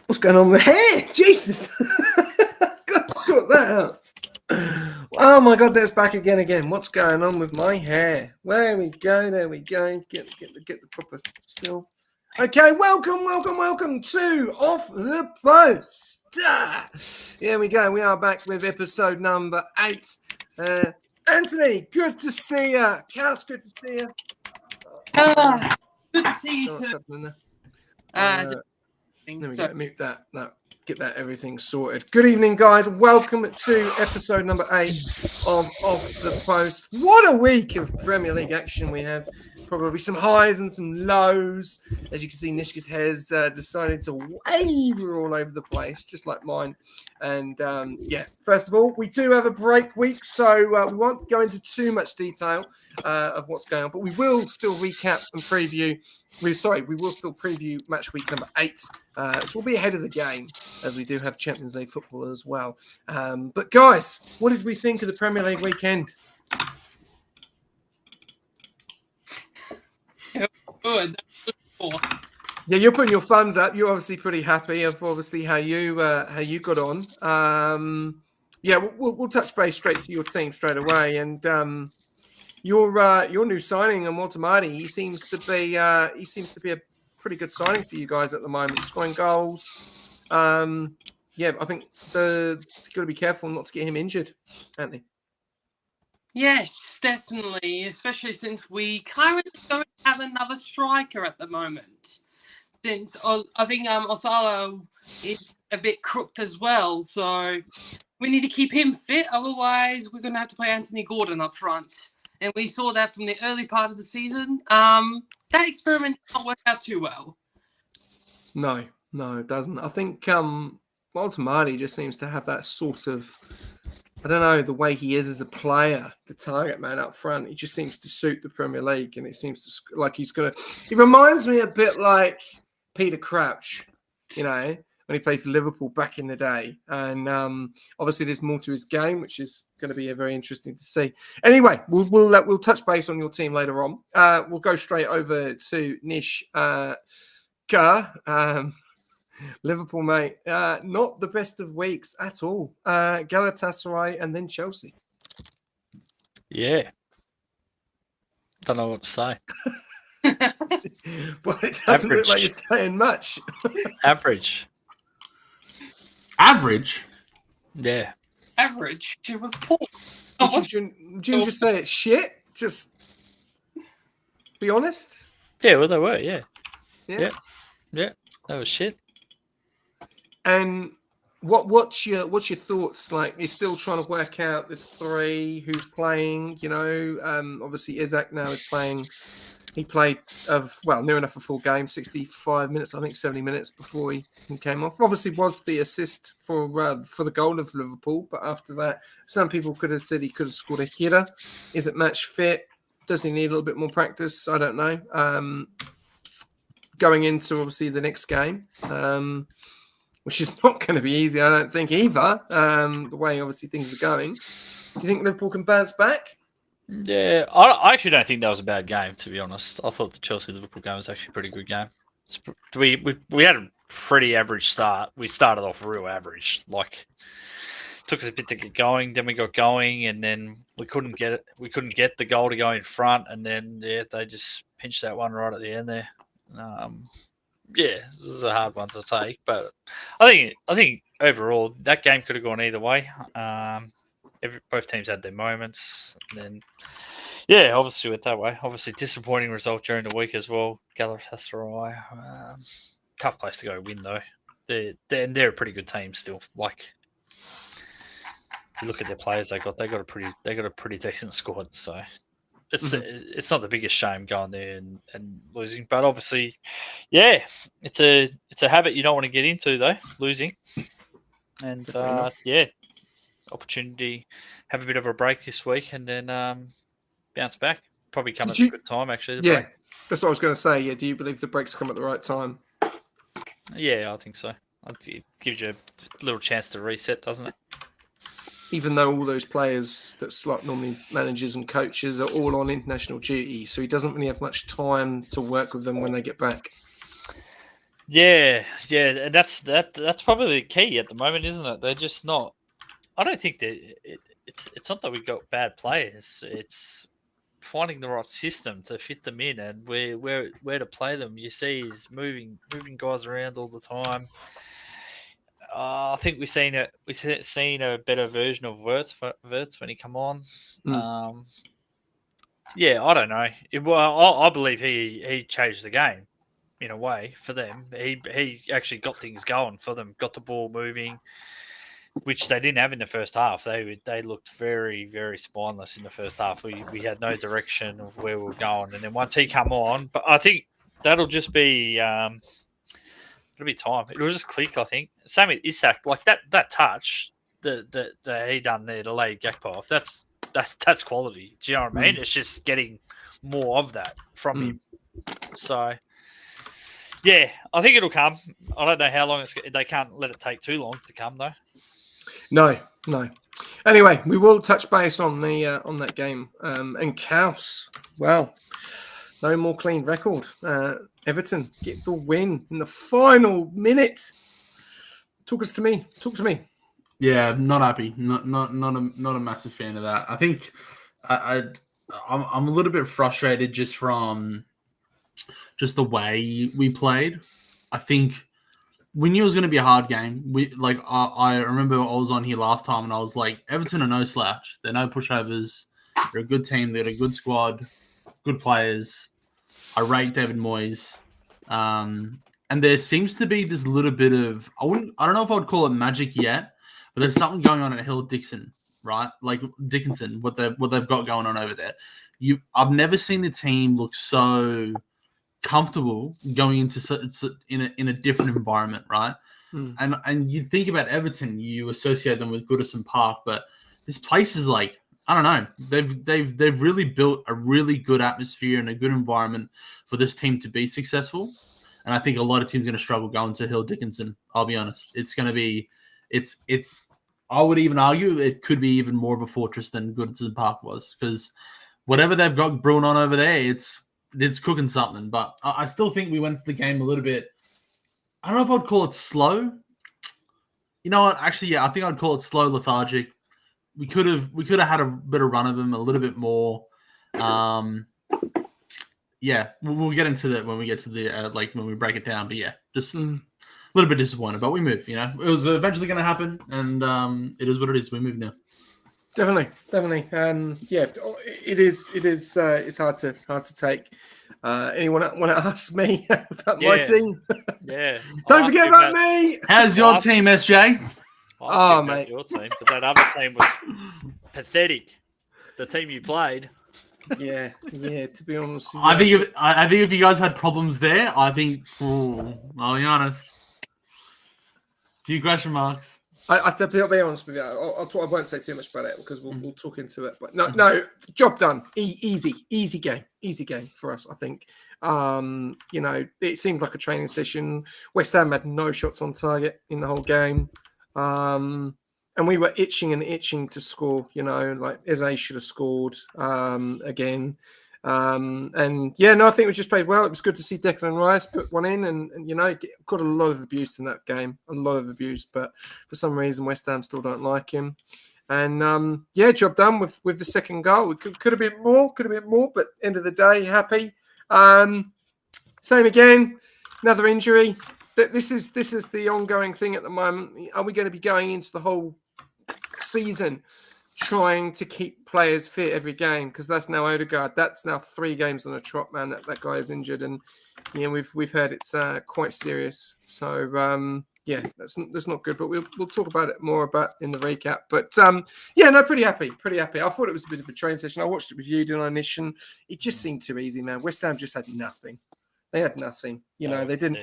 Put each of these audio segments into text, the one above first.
What's going on with the hair? Jesus. Got to sort that out. Oh my God, that's back again. What's going on with my hair? There we go. Get the proper still. Okay, welcome to Off the Post. Here we go. We are back with episode number 8. Anthony, good to see you. Cass, good to see you. Good to see you What's too. happening Uh, there? There we go. Mute that. No, get that everything sorted. Good evening, guys. Welcome to episode number 8 of Off the Post. What a week of Premier League action we have. Probably some highs and some lows. As you can see, Nishka's hair's decided to waver all over the place, just like mine. And first of all, we do have a break week, so we won't go into too much detail of what's going on, but we will still recap and preview. We will still preview match week number 8. So we'll be ahead of the game as we do have Champions League football as well. But guys, what did we think of the Premier League weekend? Good. Yeah, you're putting your thumbs up. You're obviously pretty happy of obviously how you got on. We'll touch base straight to your team straight away, and your new signing, and Walter Marty, he seems to be a pretty good signing for you guys at the moment, scoring goals. I think got to be careful not to get him injured, Anthony. Yes, definitely, especially since we currently don't have another striker at the moment. Since I think Osalo is a bit crooked as well, so we need to keep him fit. Otherwise, we're going to have to play Anthony Gordon up front. And we saw that from the early part of the season. That experiment did not work out too well. No, it doesn't. I think Walter Marty just seems to have that sort of, I don't know, the way he is as a player, the target man up front. He just seems to suit the Premier League, and it seems to like he's gonna. He reminds me a bit like Peter Crouch, when he played for Liverpool back in the day. And obviously, there's more to his game, which is going to be very interesting to see. Anyway, we'll touch base on your team later on. We'll go straight over to Nish Kerr. Liverpool, mate, not the best of weeks at all. Galatasaray and then Chelsea. Yeah. Don't know what to say. Well, it doesn't look like you're saying much. Average? Yeah. Average? It was poor. Would you just say it's shit? Just be honest? Yeah, well, they were, yeah. Yeah, that was shit. And what's your thoughts? Like, you're still trying to work out the three who's playing. Obviously Isaac now is playing. He played near enough a full game, 65 minutes, I think 70 minutes before he came off. Obviously, was the assist for the goal of Liverpool, but after that, some people could have said he could have scored a header. Is it match fit? Does he need a little bit more practice? I don't know. Going into obviously the next game. Which is not going to be easy, I don't think, either, the way, obviously, things are going. Do you think Liverpool can bounce back? Yeah, I actually don't think that was a bad game, to be honest. I thought the Chelsea-Liverpool game was actually a pretty good game. We had a pretty average start. We started off real average. Like, took us a bit to get going, then we got going, and then we couldn't get it. We couldn't get the goal to go in front, and then, they just pinched that one right at the end there. This is a hard one to take, but I think overall that game could have gone either way. Both teams had their moments, and then obviously went that way. Obviously, disappointing result during the week as well. Galatasaray, tough place to go win though. They're a pretty good team still. Like, you look at their players they got a pretty decent squad. So. It's not the biggest shame going there and losing, but obviously, it's a habit you don't want to get into though, losing, and opportunity have a bit of a break this week and then bounce back. Probably come at a good time actually. Break. That's what I was going to say. Yeah, do you believe the breaks come at the right time? Yeah, I think so. It gives you a little chance to reset, doesn't it? Even though all those players that slot normally managers and coaches are all on international duty, so he doesn't really have much time to work with them when they get back. Yeah, and that's probably the key at the moment, isn't it? They're just not. I don't think that it's not that we got bad players. It's finding the right system to fit them in and where to play them. You see, he's moving guys around all the time. I think we've seen a better version of Wirtz when he come on. Mm. Yeah, I don't know. I believe he changed the game in a way for them. He actually got things going for them, got the ball moving, which they didn't have in the first half. They looked very, very spineless in the first half. We had no direction of where we were going, and then once he come on, but I think that'll just be it'll be time. It'll just click. I think same with Isak, like that touch that he done there to lay Gakpo off. That's quality. Do you know what I mean? It's just getting more of that from him. So yeah, I think it'll come. I don't know how long they can't let it take too long to come though. No. Anyway, we will touch base on the on that game. And Kaus, well, no more clean record. Everton get the win in the final minute. Talk to me. Yeah, not happy. Not a massive fan of that. I think I'm a little bit frustrated just from just the way we played. I think we knew it was going to be a hard game. I remember I was on here last time and I was like, Everton are no slouch. They're no pushovers. They're a good team. They're a good squad, good players. I rate David Moyes. And there seems to be this little bit of I don't know if I would call it magic yet, but there's something going on at Hill Dixon, right? Like Dickinson, what they've got going on over there. I've never seen the team look so comfortable going into in a different environment, right? And you think about Everton, you associate them with Goodison Park, but this place is like, I don't know. They've really built a really good atmosphere and a good environment for this team to be successful. And I think a lot of teams are going to struggle going to Hill Dickinson. I'll be honest. It's going to be, I would even argue it could be even more of a fortress than Goodison Park was, because whatever they've got brewing on over there, it's cooking something. But I still think we went to the game a little bit. I don't know if I'd call it slow. You know what? Actually, yeah, I think I'd call it slow, lethargic. We could have had a bit of run of them a little bit more. Yeah, we'll get into that when we get to the when we break it down. But yeah, just a little bit disappointed, but we move. You know, it was eventually going to happen, and it is what it is. We move now. Definitely. Yeah, it is. It's hard to take. Anyone want to ask me about my team? Yeah. Don't forget about me. How's your team, SJ? Oh, mate, your team, but that other team was pathetic. The team you played. Yeah. To be honest, I think if you guys had problems there, I'll be honest. Few question marks. I'll be honest with you. I won't say too much about it because we'll talk into it. But no, job done. Easy game for us. I think. It seemed like a training session. West Ham had no shots on target in the whole game. And we were itching to score, like Eze should have scored again. I think we just played well. It was good to see Declan Rice put one in and got a lot of abuse in that game, but for some reason West Ham still don't like him. And job done with the second goal. We could have been more, but end of the day, happy. Same again, another injury. This is the ongoing thing at the moment. Are we going to be going into the whole season trying to keep players fit every game? Because that's now Odegaard. That's now 3 games on a trot, man. That guy is injured, and we've heard it's quite serious. So that's not good. But we'll talk about it more in the recap. But pretty happy. I thought it was a bit of a train session. I watched it with you, didn't I, Nish? And it just seemed too easy, man. West Ham just had nothing. They had nothing. They didn't.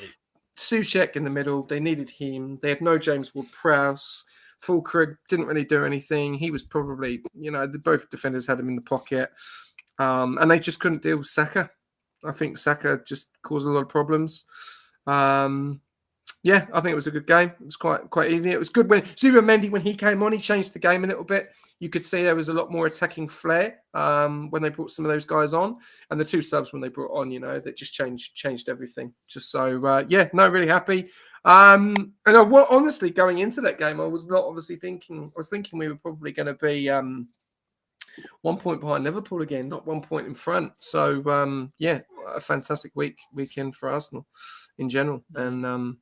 Souček in the middle. They needed him. They had no James Ward-Prowse. Fulkrug didn't really do anything. He was probably, both defenders had him in the pocket. And they just couldn't deal with Saka. I think Saka just caused a lot of problems. Yeah, I think it was a good game. It was quite easy. It was good when Mendy, when he came on, he changed the game a little bit. You could see there was a lot more attacking flair when they brought some of those guys on, and the two subs when they brought on, that just changed everything. Just so really happy. And honestly, going into that game, I was not obviously thinking. I was thinking we were probably going to be 1 point behind Liverpool again, not 1 point in front. So a fantastic weekend for Arsenal in general, and.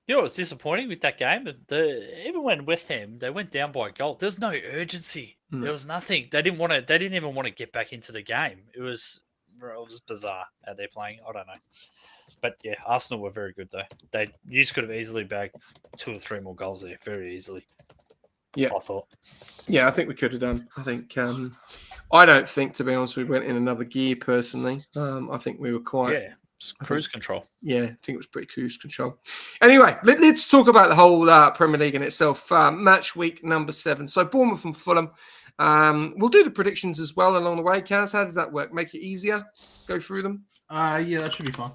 What was disappointing with that game? Even when West Ham they went down by a goal, there was no urgency. No. There was nothing. They didn't want to. They didn't even want to get back into the game. It was bizarre how they're playing. I don't know, but yeah, Arsenal were very good though. You just could have easily bagged 2 or 3 more goals there, very easily. Yeah, I thought. Yeah, I think we could have done. I think. I don't think, to be honest, we went in another gear personally. I think we were quite. Yeah. Cruise control. Yeah, I think it was pretty cruise control. Anyway, let's talk about the whole Premier League in itself. Match week number 7. So Bournemouth and Fulham. We'll do the predictions as well along the way. Kaz, how does that work? Make it easier? Go through them? Yeah, that should be fine.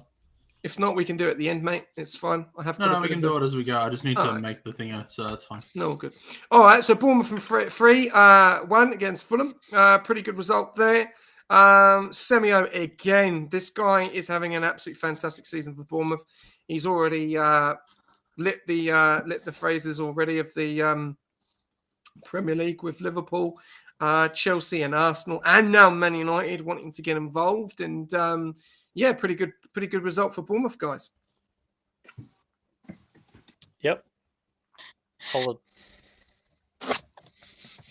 If not, we can do it at the end, mate. It's fine. We can do it as we go. I just need to make the thing, so that's fine. No, good. All right, so Bournemouth and 3-1 against Fulham. Pretty good result there. Semio again. This guy is having an absolute fantastic season for Bournemouth. He's already lit the phrases already of the Premier League with Liverpool, Chelsea, and Arsenal, and now Man United wanting to get involved. And pretty good result for Bournemouth, guys. Yep. Solid.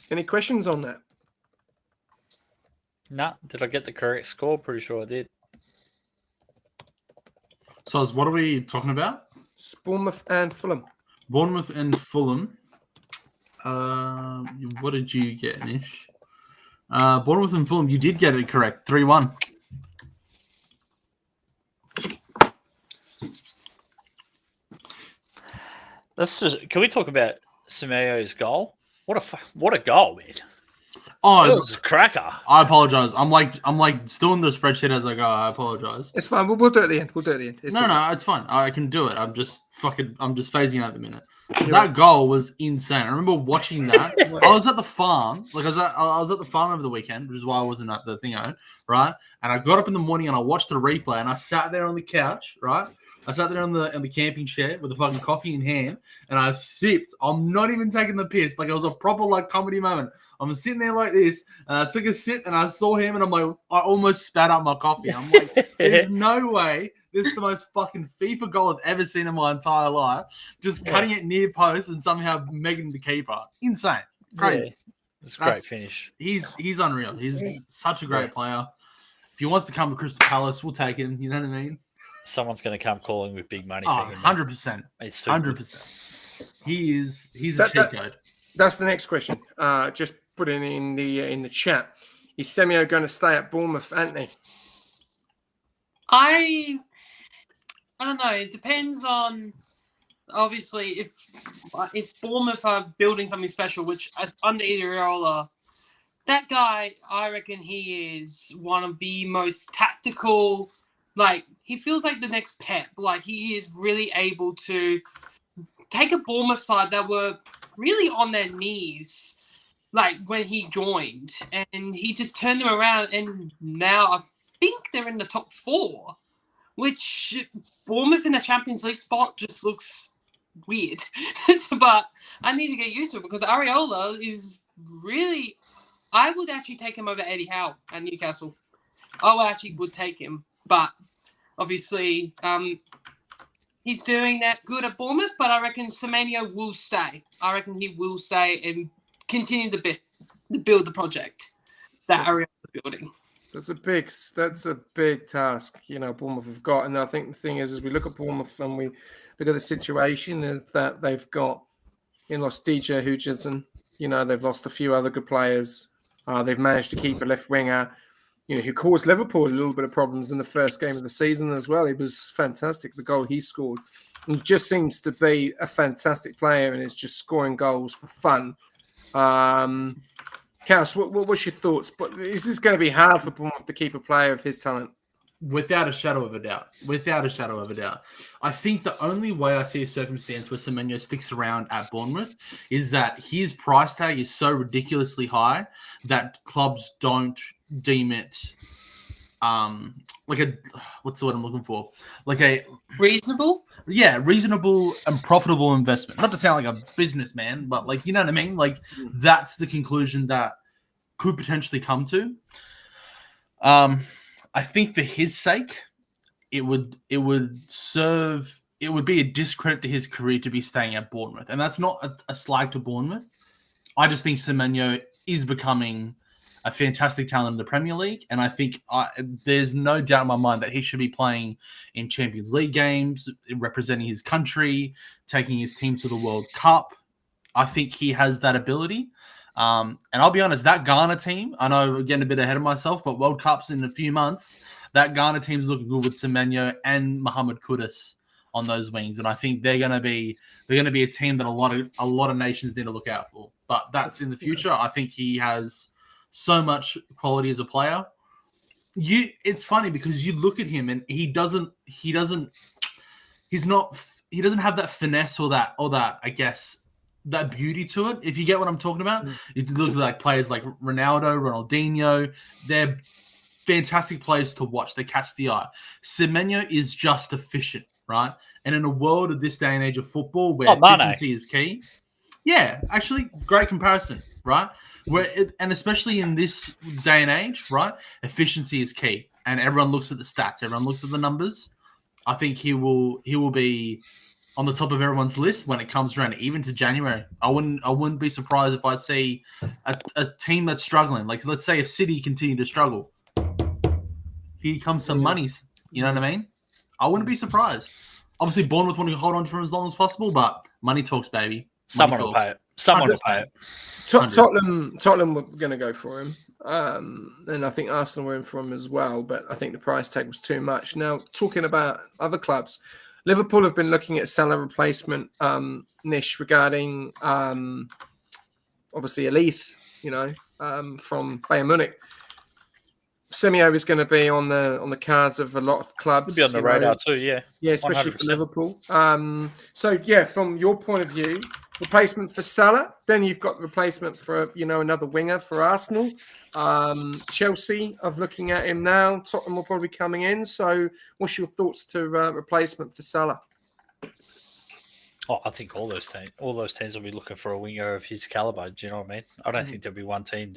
Any questions on that? Nah, did I get the correct score? Pretty sure I did. So, what are we talking about? It's Bournemouth and Fulham. Bournemouth and Fulham. What did you get, Nish? Bournemouth and Fulham, you did get it correct. 3-1. Can we talk about Semeo's goal? What a goal, man. Oh, it was a cracker. I apologize. I'm like still in the spreadsheet as I go. I apologize. It's fine. We'll do it at the end. No, it's fine. I can do it. I'm just phasing out at the minute. That goal was insane. I remember watching that. I was at the farm. I was at the farm over the weekend, which is why I wasn't at the thing, right? And I got up in the morning and I watched the replay and I sat there on the couch, right? I sat there on the camping chair with a fucking coffee in hand and I sipped. I'm not even taking the piss. Like it was a proper comedy moment. I'm sitting there like this and I took a sip and I saw him and I'm like, I almost spat out my coffee. I'm like, there's no way. This is the most fucking FIFA goal I've ever seen in my entire life. Just cutting it near post and somehow making the keeper. Insane. Crazy. Yeah. It's a great finish. He's unreal. He's such a great player. If he wants to come to Crystal Palace, we'll take him. You know what I mean? Someone's going to come calling with big money for him. 100%. It's 100%. He's a cheat code. That's the next question. Just put it in the chat. Is Semio going to stay at Bournemouth, Anthony? I don't know. It depends on, obviously, if Bournemouth are building something special, which under Iraola, that guy, I reckon he is one of the most tactical. He feels like the next Pep. He is really able to take a Bournemouth side that were really on their knees, when he joined, and he just turned them around. And now I think they're in the top 4, which Bournemouth in the Champions League spot just looks weird. But I need to get used to it because Areola is really. I would actually take him over Eddie Howe at Newcastle. I would take him, but obviously he's doing that good at Bournemouth. But I reckon Semenyo will stay. I reckon he will stay and continue to build the project that Areola is building. That's a big task, Bournemouth have got. And I think the thing is, as we look at Bournemouth and we look at the situation, is that they've lost DJ Hutchinson. They've lost a few other good players. They've managed to keep a left winger, who caused Liverpool a little bit of problems in the first game of the season as well. He was fantastic, the goal he scored. He just seems to be a fantastic player and is just scoring goals for fun. Cass, what's your thoughts? But is this going to be hard for Bournemouth to keep a player of his talent? Without a shadow of a doubt. Without a shadow of a doubt. I think the only way I see a circumstance where Semenyo sticks around at Bournemouth is that his price tag is so ridiculously high that clubs don't deem it like a what's the word I'm looking for? Like a Reasonable? yeah, reasonable and profitable investment. Not to sound like a businessman, but like you know what I mean? Like that's the conclusion that could potentially come to. I think for his sake, it would be a discredit to his career to be staying at Bournemouth, and that's not a slag to Bournemouth. I just think Semenyo is becoming a fantastic talent in the Premier League, and I think there's no doubt in my mind that he should be playing in Champions League games, representing his country, taking his team to the World Cup. I think he has that ability. And I'll be honest, that Ghana team, I know we're getting a bit ahead of myself, but World Cup's in a few months. That Ghana team's looking good with Semenyo and Mohamed Kudus on those wings, and I think they're going to be a team that a lot of nations need to look out for. But that's in the future. I think he has so much quality as a player. It's funny because you look at him and he doesn't have that finesse or that I guess that beauty to it, if you get what I'm talking about. You look at like players like Ronaldo, Ronaldinho, they're fantastic players to watch. They catch the eye. Semenyo is just efficient, right? And in a world of this day and age of football where efficiency is key, yeah, actually, great comparison, right? And especially in this day and age, right? Efficiency is key, and everyone looks at the stats, everyone looks at the numbers. I think he will be on the top of everyone's list when it comes around, even to January. I wouldn't be surprised if I see a team that's struggling. Like let's say if City continue to struggle, here comes some monies. You know what I mean? I wouldn't be surprised. Obviously, Bournemouth want to hold on for as long as possible, but money talks, baby. Someone will pay it. Someone will pay it. Tottenham were going to go for him, and I think Arsenal were in for him as well. But I think the price tag was too much. Now, talking about other clubs, Liverpool have been looking at Salah replacement niche regarding obviously Elise, from Bayern Munich. Semio is going to be on the cards of a lot of clubs. He'll be on the radar too, yeah. Yeah, especially 100%. For Liverpool. So from your point of view, replacement for Salah, then you've got replacement for another winger for Arsenal. Chelsea are looking at him now. Tottenham will probably be coming in. So what's your thoughts to replacement for Salah? Oh, I think all those teams will be looking for a winger of his caliber. Do you know what I mean? I don't think there'll be one team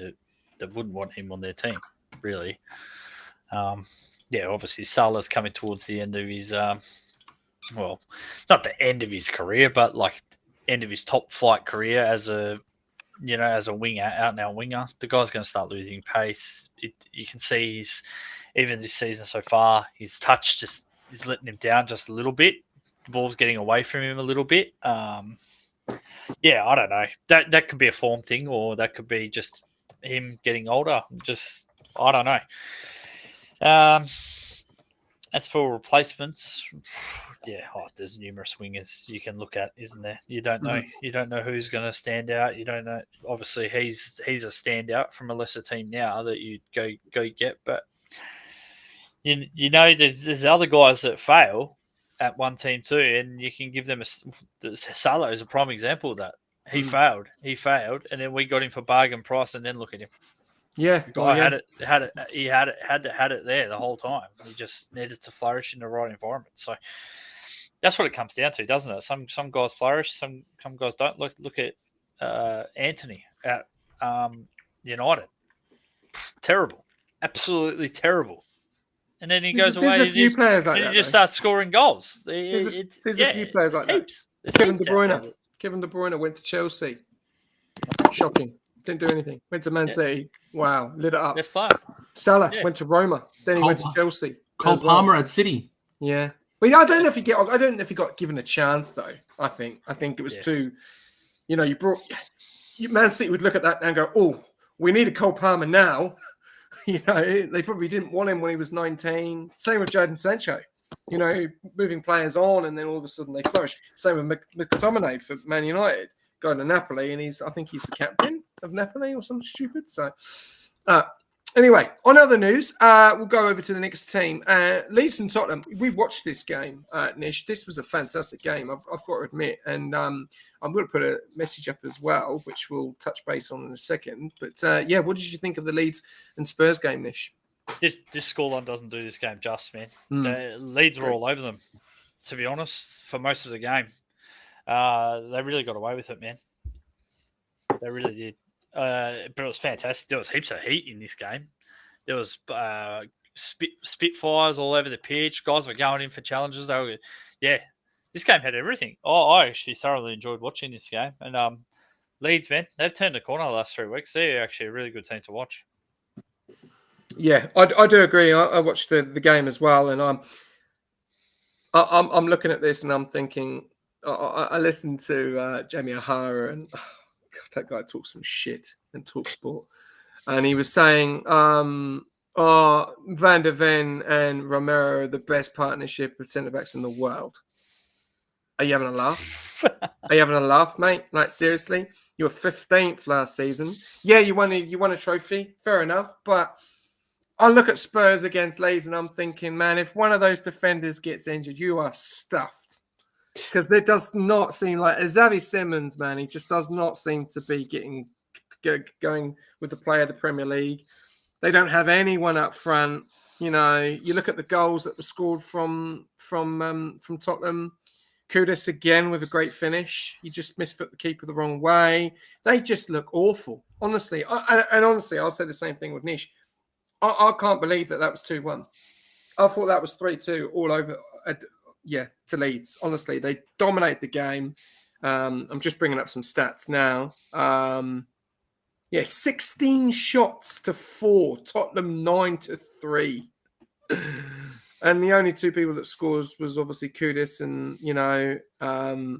that wouldn't want him on their team, really. Obviously Salah's coming towards the end of his not the end of his career, but like end of his top flight career as a winger, out and out winger. The guy's going to start losing pace. You can see even this season so far, his touch is letting him down just a little bit. The ball's getting away from him a little bit. I don't know. That could be a form thing, or that could be just him getting older. I don't know. As for replacements, there's numerous wingers you can look at, isn't there? You don't know. You don't know who's going to stand out. You don't know. Obviously, he's a standout from a lesser team now that you go get. But there's other guys that fail at one team too, and you can give them Salah is a prime example of that. He failed, and then we got him for bargain price, and then look at him. Yeah, the guy had it there the whole time. He just needed to flourish in the right environment. So that's what it comes down to, doesn't it? Some guys flourish, some guys don't. Look at Anthony at United. Terrible, absolutely terrible. And then he goes away. There's a few players like that. He just starts scoring goals. There's a few players like that. Kevin De Bruyne went to Chelsea. Shocking. Didn't do anything. Went to Man City. Wow, lit it up. Best player. Salah went to Roma. Then he went to Chelsea. Cole Palmer at City. Yeah. Well, I don't know if he got given a chance though. I think it was too. You brought Man City would look at that and go, "Oh, we need a Cole Palmer now." They probably didn't want him when he was 19. Same with Jadon Sancho. Moving players on, and then all of a sudden they flourish. Same with McTominay for Man United. Going to Napoli, and I think he's the captain of Napoli or something stupid. So, Anyway, on other news, we'll go over to the next team. Leeds and Tottenham. We watched this game, Nish. This was a fantastic game, I've got to admit. And I'm going to put a message up as well, which we'll touch base on in a second. But yeah, what did you think of the Leeds and Spurs game, Nish? This scoreline doesn't do this game justice, man. The Leeds were all over them, to be honest, for most of the game. They really got away with it, man. They really did. But it was fantastic. There was heaps of heat in this game. There was spitfires all over the pitch. Guys were going in for challenges. This game had everything. I actually thoroughly enjoyed watching this game. And Leeds, man, they've turned the corner the last 3 weeks. They're actually a really good team to watch. Yeah, I do agree. I watched the game as well, and I'm looking at this and I'm thinking. I listened to Jamie O'Hara, and God, that guy talks some shit and talks sport. And he was saying, Van der Ven and Romero are the best partnership of centre-backs in the world. Are you having a laugh? Are you having a laugh, mate? Like, seriously? You were 15th last season. Yeah, you won a trophy. Fair enough. But I look at Spurs against Leeds and I'm thinking, man, if one of those defenders gets injured, you are stuffed. Because there does not seem like Xavi Simons, man, he just does not seem to be going with the play of the Premier League. They don't have anyone up front. You know, you look at the goals that were scored from Tottenham. Kudus again with a great finish. He just misfit the keeper the wrong way. They just look awful, honestly. Honestly, I'll say the same thing with Nish. I can't believe that was 2-1. I thought that was 3-2 all over. To Leeds. Honestly, they dominate the game. I'm just bringing up some stats now. 16 shots to 4. Tottenham 9-3. And the only 2 people that scores was obviously Kudus and,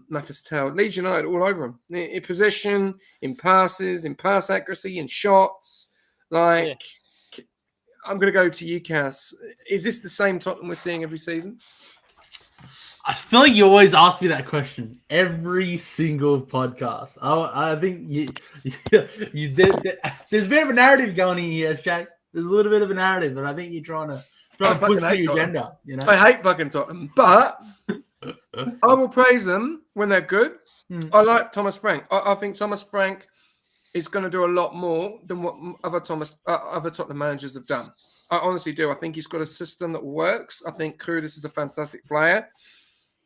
Mathis Tell. Leeds United all over them. In possession, in passes, in pass accuracy, in shots. I'm going to go to you, Cass. Is this the same Tottenham we're seeing every season? I feel like you always ask me that question every single podcast. I think you did. There's a bit of a narrative going in here, Jack. There's a little bit of a narrative, but I think you're trying to push the agenda. You know, I hate fucking Tottenham, but I will praise them when they're good. I like Thomas Frank. I think Thomas Frank is going to do a lot more than what other Tottenham managers have done. I honestly do. I think he's got a system that works. I think Kudus is a fantastic player.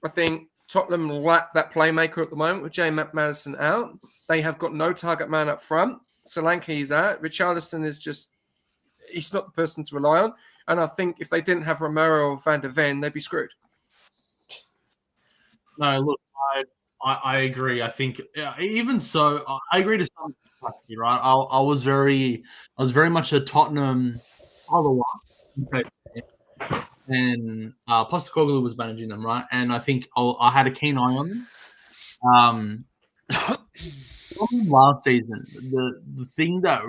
I think Tottenham lack that playmaker at the moment with James Maddison out. They have got no target man up front. Solanke is out. Richarlison is he's not the person to rely on. And I think if they didn't have Romero or Van der Ven, they'd be screwed. No, look, I agree. I think even so, I agree to some capacity, right? I was very much a Tottenham follower. And Postecoglou was managing them, right? And I think I had a keen eye on them. Last season, the thing that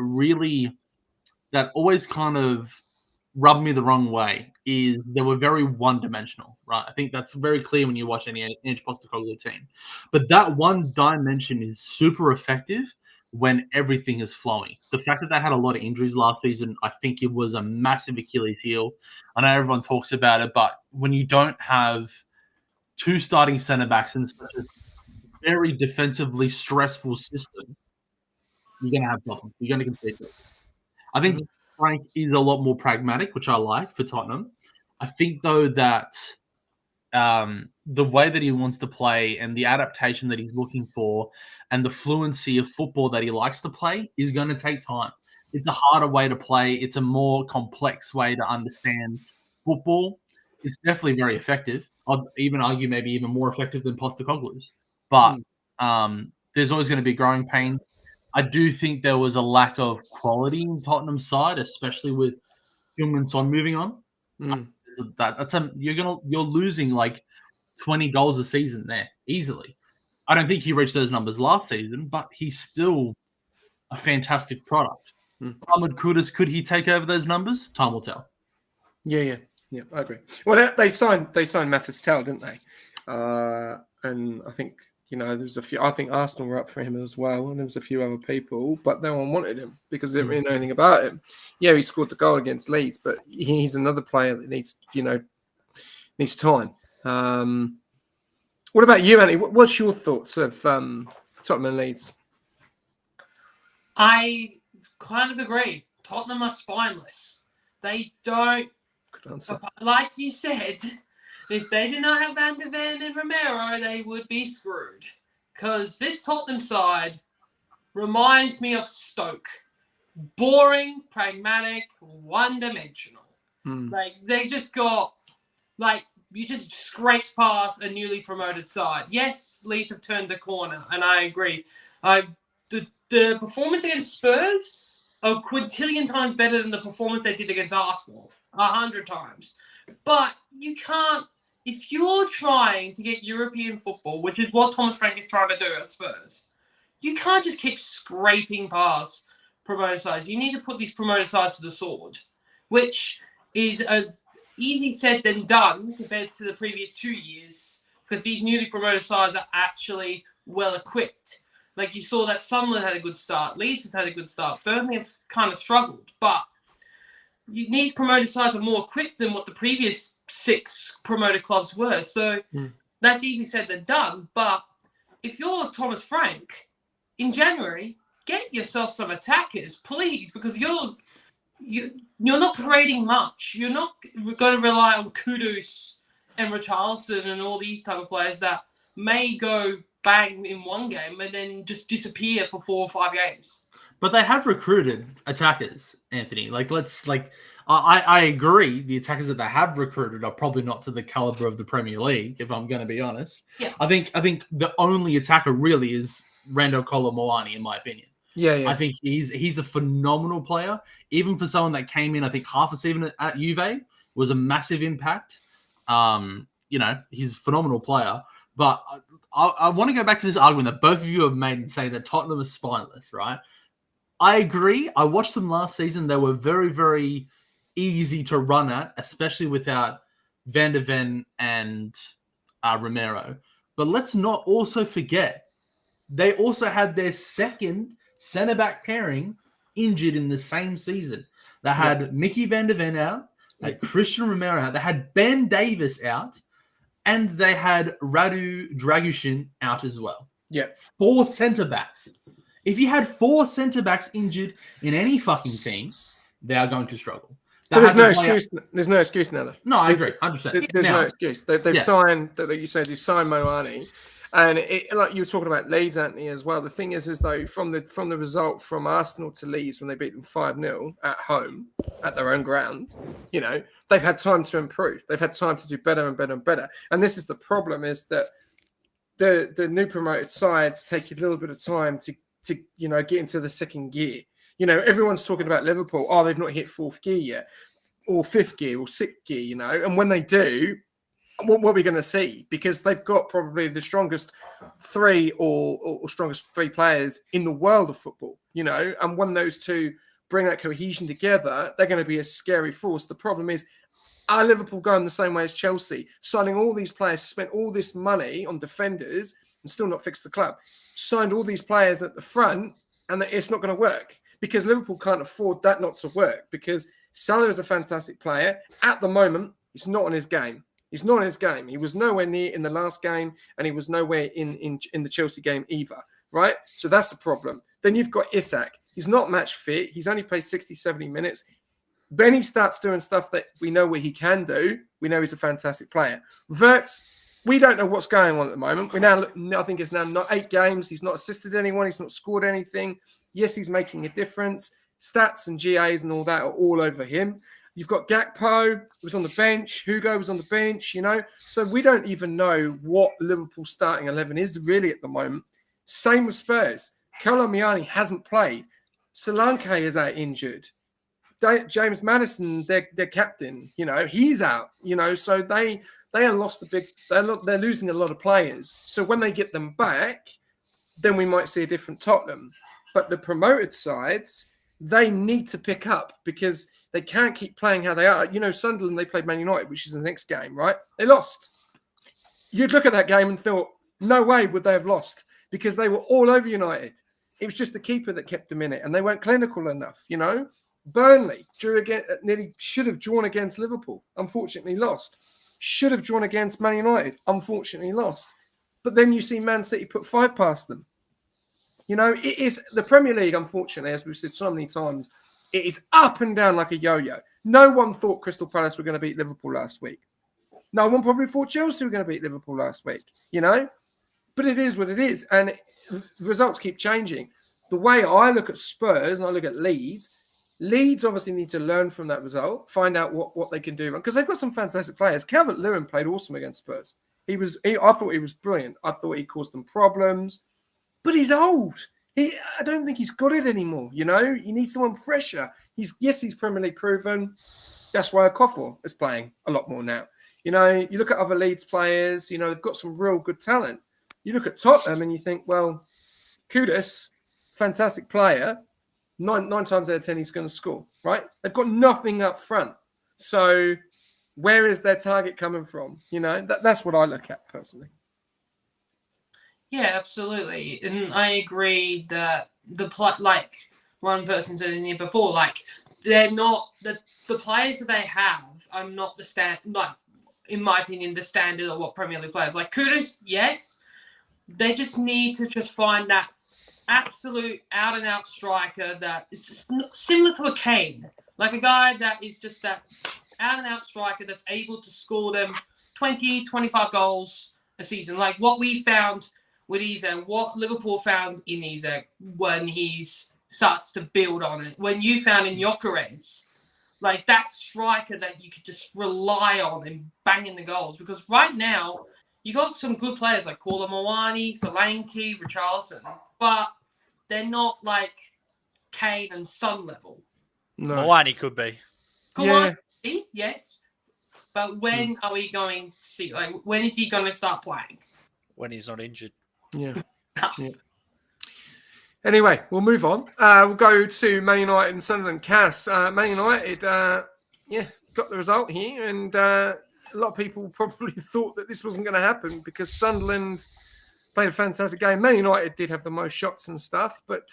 always kind of rubbed me the wrong way is they were very one-dimensional, right? I think that's very clear when you watch any Postecoglou team. But that one dimension is super effective when everything is flowing. The fact that they had a lot of injuries last season, I think it was a massive Achilles heel. I know everyone talks about it, but when you don't have 2 starting centre-backs in such a very defensively stressful system, you're going to have problems. You're going to compete. I think Frank is a lot more pragmatic, which I like for Tottenham. I think, though, that the way that he wants to play and the adaptation that he's looking for and the fluency of football that he likes to play is going to take time. It's a harder way to play. It's a more complex way to understand football. It's definitely very effective. I'd even argue maybe even more effective than Postecoglou's. But there's always going to be growing pain. I do think there was a lack of quality in Tottenham's side, especially with Heung-min Son moving on. You're losing like 20 goals a season there easily. I don't think he reached those numbers last season, but he's still a fantastic product. Ahmed Kudus, could he take over those numbers? Time will tell. Yeah, I agree. Well, they signed Mathis Tell, didn't they? And I think You know, there was a few. I think Arsenal were up for him as well, and there was a few other people, but no one wanted him because they didn't really know anything about him. Yeah, he scored the goal against Leeds, but he's another player that needs time. What about you, Annie? What's your thoughts of Tottenham and Leeds? I kind of agree. Tottenham are spineless. They don't. Good answer. Like you said, if they did not have Van de Ven and Romero, they would be screwed. Because this Tottenham side reminds me of Stoke. Boring, pragmatic, one-dimensional. Like, they just got, like, you just scraped past a newly promoted side. Yes, Leeds have turned the corner, and I agree. The performance against Spurs are quintillion times better than the performance they did against Arsenal. 100 times. But you can't, if you're trying to get European football, which is what Thomas Frank is trying to do at Spurs, you can't just keep scraping past promoted sides. You need to put these promoted sides to the sword, which is easy said than done compared to the previous 2 years, because these newly promoted sides are actually well equipped. Like you saw that Sunderland had a good start, Leeds has had a good start, Birmingham have kind of struggled, but these promoted sides are more equipped than what the previous 6 promoted clubs were. So that's easy said than done. But if you're Thomas Frank, in January, get yourself some attackers, please, because you're not parading much. You're not going to rely on Kudus and Richarlison and all these type of players that may go bang in one game and then just disappear for 4 or 5 games. But they have recruited attackers, Anthony. I agree. The attackers that they have recruited are probably not to the caliber of the Premier League, if I'm going to be honest. Yeah. I think the only attacker really is Randall Colomwani, in my opinion. Yeah. I think he's a phenomenal player. Even for someone that came in, I think half a season at Juve was a massive impact. He's a phenomenal player. But I want to go back to this argument that both of you have made and say that Tottenham is spineless, right? I agree. I watched them last season. They were very, very easy to run at, especially without Van de Ven and Romero. But let's not also forget, they also had their second centre-back pairing injured in the same season. They had Mickey Van de Ven out, they had Christian Romero out, they had Ben Davis out, and they had Radu Dragushin out as well. Yeah. 4 centre-backs. If you had 4 centre-backs injured in any fucking team, they are going to struggle. But there's no excuse. There's no excuse now. No, I agree, 100%. There's no excuse. They've signed, like you said, they signed Moani, and like you were talking about Leeds, Anthony, as well. The thing is though, from the result from Arsenal to Leeds when they beat them 5-0 at home at their own ground, they've had time to improve. They've had time to do better and better and better. And this is the problem: is that the new promoted sides take a little bit of time to get into the second gear. Everyone's talking about Liverpool. Oh, they've not hit 4th gear yet, or 5th gear, or 6th gear. And when they do, what are we going to see? Because they've got probably the strongest 3 or strongest 3 players in the world of football. And when those two bring that cohesion together, they're going to be a scary force. The problem is, are Liverpool going the same way as Chelsea, signing all these players, spent all this money on defenders, and still not fixed the club? Signed all these players at the front, and it's not going to work because Liverpool can't afford that not to work, because Salah is a fantastic player. At the moment, he's not on his game. He's not on his game. He was nowhere near in the last game, and he was nowhere in the Chelsea game either, right? So that's the problem. Then you've got Isak. He's not match fit. He's only played 60, 70 minutes. When he starts doing stuff that we know what he can do, we know he's a fantastic player. Wirtz, we don't know what's going on at the moment. I think it's now not 8 games. He's not assisted anyone. He's not scored anything. Yes, he's making a difference. Stats and GAs and all that are all over him. You've got Gakpo, who was on the bench. Hugo was on the bench, So we don't even know what Liverpool's starting 11 is really at the moment. Same with Spurs. Colomwani hasn't played. Solanke is out injured. James Maddison, their captain, he's out. So they are lost they're losing a lot of players. So when they get them back, then we might see a different Tottenham. But the promoted sides, they need to pick up because they can't keep playing how they are. Sunderland, they played Man United, which is the next game, right? They lost. You'd look at that game and thought, No way would they have lost because they were all over United. It was just the keeper that kept them in it, and they weren't clinical enough, you know. Burnley nearly should have drawn against Liverpool, unfortunately lost. Should have drawn against Man United, unfortunately lost. But then you see Man City put 5 past them. You know, it is the Premier League, unfortunately, as we've said so many times, it is up and down like a yo-yo. No one thought Crystal Palace were going to beat Liverpool last week. No one probably thought Chelsea were going to beat Liverpool last week, you know? But it is what it is. And results keep changing. The way I look at Spurs and I look at Leeds obviously need to learn from that result, find out what they can do. Because they've got some fantastic players. Calvert-Lewin played awesome against Spurs. I thought he was brilliant. I thought he caused them problems. But he's old. I don't think he's got it anymore, you know? You need someone fresher. He's Premier League proven. That's why Okafor is playing a lot more now. You know, you look at other Leeds players, you know, they've got some real good talent. You look at Tottenham and you think, well, Kudus, fantastic player. Nine times out of 10, he's going to score, right? They've got nothing up front. So where is their target coming from? You know, that's what I look at personally. Yeah, absolutely. And I agree that like one person said in here before, like they're not the players that they have are not the like in my opinion, the standard of what Premier League players like Kudus, yes. They just need to just find that absolute out and out striker that is just similar to a Kane. Like a guy that is just that out and out striker that's able to score them 20, 25 goals a season. Like what we found with Isak, what Liverpool found in Isak when he starts to build on it. When you found in Gyökeres, like that striker that you could just rely on and banging the goals. Because right now, you got some good players like Kolo Muani, Solanke, Richarlison, but they're not like Kane and Son level. No. Muani could be. Muani, yes. But when are we going to see, like, when is he going to start playing? When he's not injured. Yeah. Anyway, we'll move on. We'll go to Man United and Sunderland. Cass, Man United, got the result here, and a lot of people probably thought that this wasn't going to happen because Sunderland played a fantastic game. Man United did have the most shots and stuff, but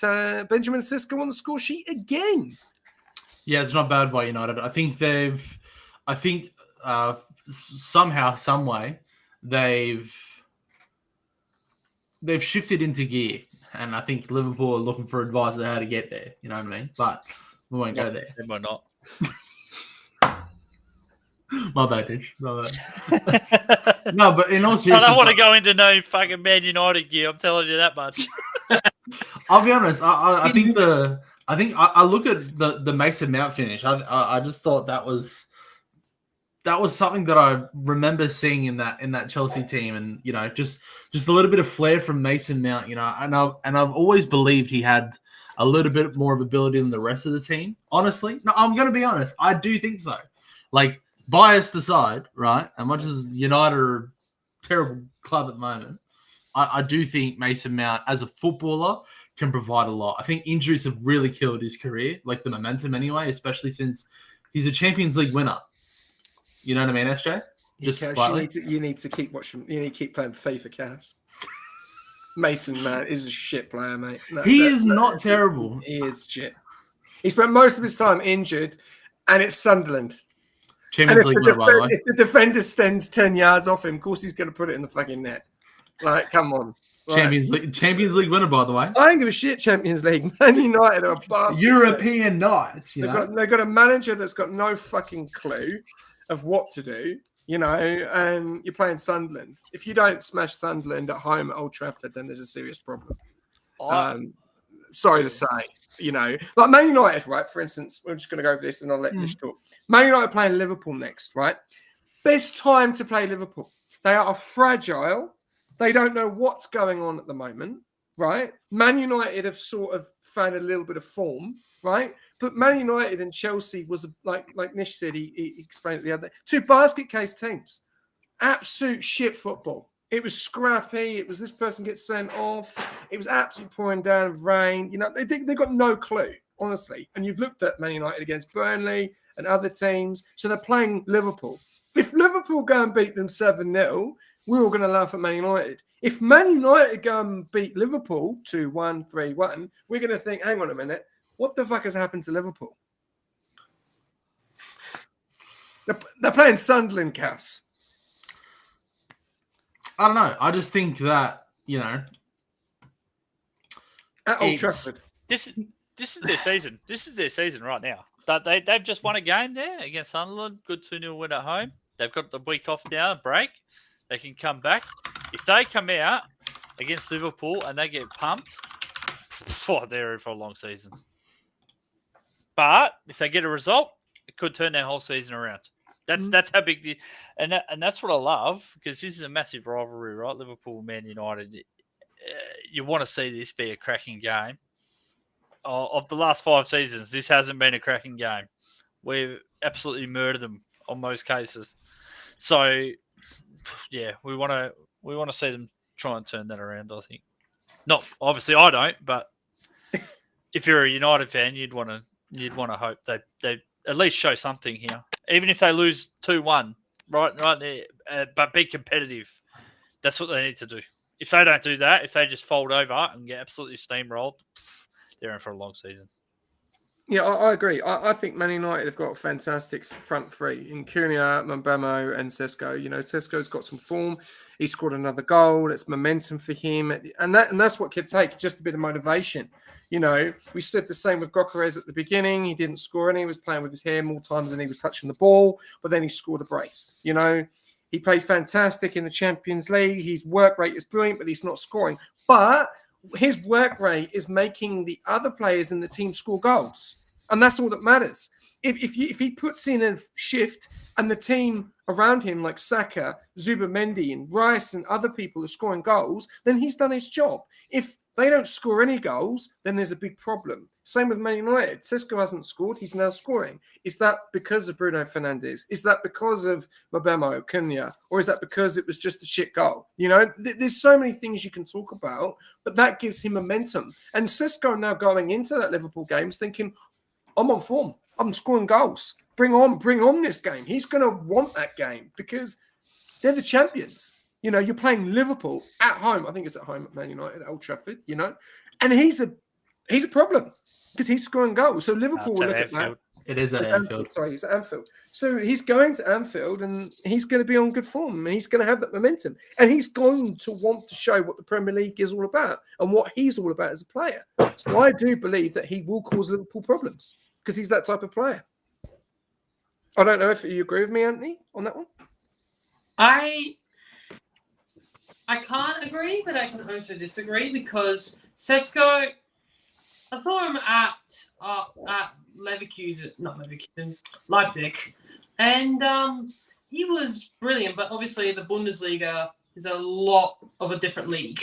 Benjamin Sisko on the score sheet again. Yeah, it's not bad by United. I think somehow, some way, they've shifted into gear, and I think Liverpool are looking for advice on how to get there. You know what I mean? But we won't go there. They might not. My bad, Dish. My bad. No, but in all seriousness, I don't want to go into no fucking Man United gear. I'm telling you that much. I'll be honest. I think I look at the Mason Mount finish. I just thought that was something that I remember seeing in that Chelsea team, and you know, just a little bit of flair from Mason Mount. You know, and I've always believed he had a little bit more of ability than the rest of the team. Honestly, no, I'm going to be honest. I do think so. Like, biased aside, right? As much as United are a terrible club at the moment, I do think Mason Mount, as a footballer, can provide a lot. I think injuries have really killed his career, like the momentum anyway, especially since he's a Champions League winner. You know what I mean, SJ? Just you need to keep watching. You need to keep playing FIFA, Cass. Mason Mount is a shit player, mate. He is not terrible. He is shit. He spent most of his time injured, and it's Sunderland. Champions League winner, by the way. If the defender stands 10 yards off him, of course he's going to put it in the fucking net. Like, come on. Champions League winner, by the way. I don't give a shit. Champions League. Man United are a bastard. European nights. They've got a manager that's got no fucking clue of what to do, you know, and you're playing Sunderland. If you don't smash Sunderland at home at Old Trafford, then there's a serious problem. Sorry to say, you know, like Man United, right? For instance, we're just going to go over this and I'll let Nish talk. Man United playing Liverpool next, right? Best time to play Liverpool. They are fragile. They don't know what's going on at the moment, right? Man United have sort of found a little bit of form, right? But Man United and Chelsea was, like Nish said, he explained it the other day, 2 basket case teams. Absolute shit football. It was scrappy. It was this person gets sent off. It was absolutely pouring down with rain. You know, they got no clue, honestly. And you've looked at Man United against Burnley and other teams. So they're playing Liverpool. If Liverpool go and beat them 7-0, we're all going to laugh at Man United. If Man United go and beat Liverpool 2-1, 3-1, we're going to think, hang on a minute, what the fuck has happened to Liverpool? They're playing Sunderland, Cass. I don't know. I just think that, At Old Trafford. This is their season. This is their season right now. They've just won a game there against Sunderland. Good 2-0 win at home. They've got the week off now, break. They can come back. If they come out against Liverpool and they get pumped, they're in for a long season. But if they get a result, it could turn their whole season around. That's how big and that's what I love, because this is a massive rivalry, right? Liverpool, Man United. You want to see this be a cracking game. Of the last 5 seasons, this hasn't been a cracking game. We've absolutely murdered them on most cases. So, yeah, we want to see them try and turn that around. I think. Not obviously, I don't, but if you're a United fan, you'd want to hope they at least show something here, even if they lose 2-1, right there, but be competitive. That's what they need to do. If they don't do that, if they just fold over and get absolutely steamrolled, they're in for a long season. Yeah, I agree. I think Man United have got a fantastic front three in Cunha, Mbemo, and Sesko. Sesko's got some form. He scored another goal. It's momentum for him, and that's what could take just a bit of motivation. We said the same with Gokares at the beginning. He didn't score any. He was playing with his hair more times than he was touching the ball, but then he scored a brace. He played fantastic in the Champions League. His work rate is brilliant, but he's not scoring. But his work rate is making the other players in the team score goals. And that's all that matters. If he puts in a shift and the team around him, like Saka, Zubimendi, and Rice and other people are scoring goals, then he's done his job. If they don't score any goals, then there's a big problem. Same with Man United. Sesko hasn't scored. He's now scoring. Is that because of Bruno Fernandes? Is that because of Mbemo, Cunha? Or is that because it was just a shit goal? There's so many things you can talk about, but that gives him momentum. And Sesko now going into that Liverpool game is thinking, I'm on form. I'm scoring goals. Bring on this game. He's going to want that game because they're the champions. You're playing Liverpool at home. I think it's at home at Man United, at Old Trafford, and he's a problem because he's scoring goals. So Liverpool will look at that. It is at Anfield. Sorry, it's at Anfield. So he's going to Anfield and he's going to be on good form and he's going to have that momentum. And he's going to want to show what the Premier League is all about and what he's all about as a player. So I do believe that he will cause Liverpool problems because he's that type of player. I don't know if you agree with me, Anthony, on that one. I can't agree, but I can also disagree because Sesko, I saw him at Leipzig, and he was brilliant. But obviously, the Bundesliga is a lot of a different league.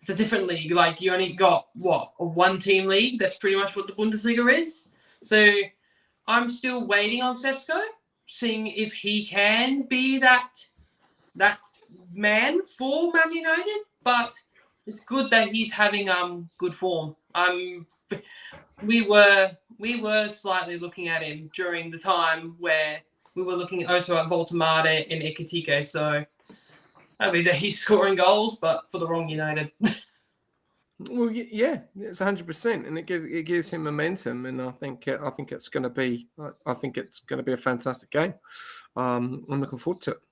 It's a different league. Like you only got a one-team league. That's pretty much what the Bundesliga is. So I'm still waiting on Sesko, seeing if he can be that man for Man United, but it's good that he's having good form. We were slightly looking at him during the time where we were looking also at Voltemade and Ekitike, so I mean that he's scoring goals, but for the wrong United. Well, yeah, it's 100%, and it gives him momentum, and I think it's going to be a fantastic game. I'm looking forward to it.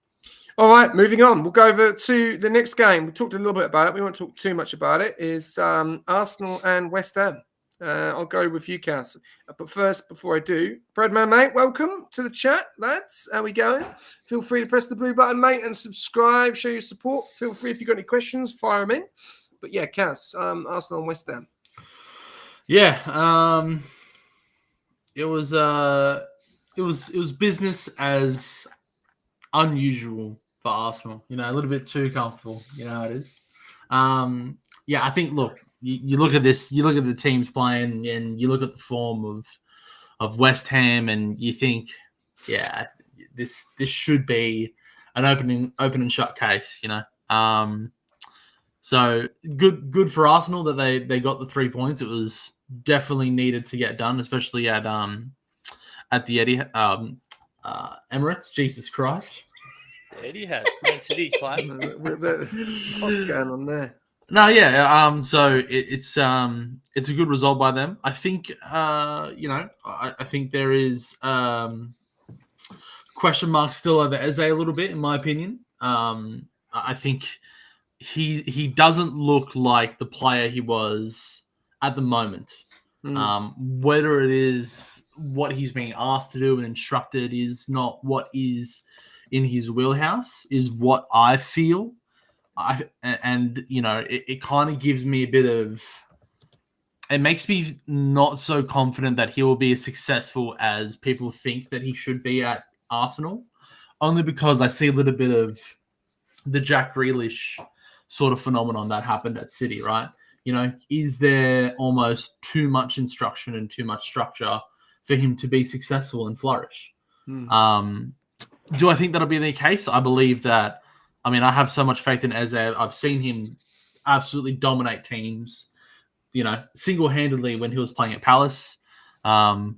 All right, moving on. We'll go over to the next game. We talked a little bit about it. We won't talk too much about it. Is Arsenal and West Ham. I'll go with you, Cass. But first, before I do, Breadman, mate, welcome to the chat, lads. How we going? Feel free to press the blue button, mate, and subscribe. Show your support. Feel free if you've got any questions, fire them in. But yeah, Cass, Arsenal and West Ham. Yeah, it was business as unusual for Arsenal. A little bit too comfortable. It is. Yeah, I think. Look, you look at this. You look at the teams playing, and you look at the form of West Ham, and you think, yeah, this should be an open and shut case. So good for Arsenal that they got the 3 points. It was definitely needed to get done, especially at the Emirates. Jesus Christ. Eddie had Man City claim. What's going on there? No, yeah. So it's a good result by them. I think I think there is question marks still over Eze a little bit, in my opinion. I think he doesn't look like the player he was at the moment. Whether it is what he's being asked to do and instructed is not what is in his wheelhouse, is what I feel. It kind of gives me a bit of. It makes me not so confident that he will be as successful as people think that he should be at Arsenal, only because I see a little bit of the Jack Grealish sort of phenomenon that happened at City, right? Is there almost too much instruction and too much structure for him to be successful and flourish? Do I think that'll be the case? I believe that. I have so much faith in Eze. I've seen him absolutely dominate teams, single-handedly when he was playing at Palace. But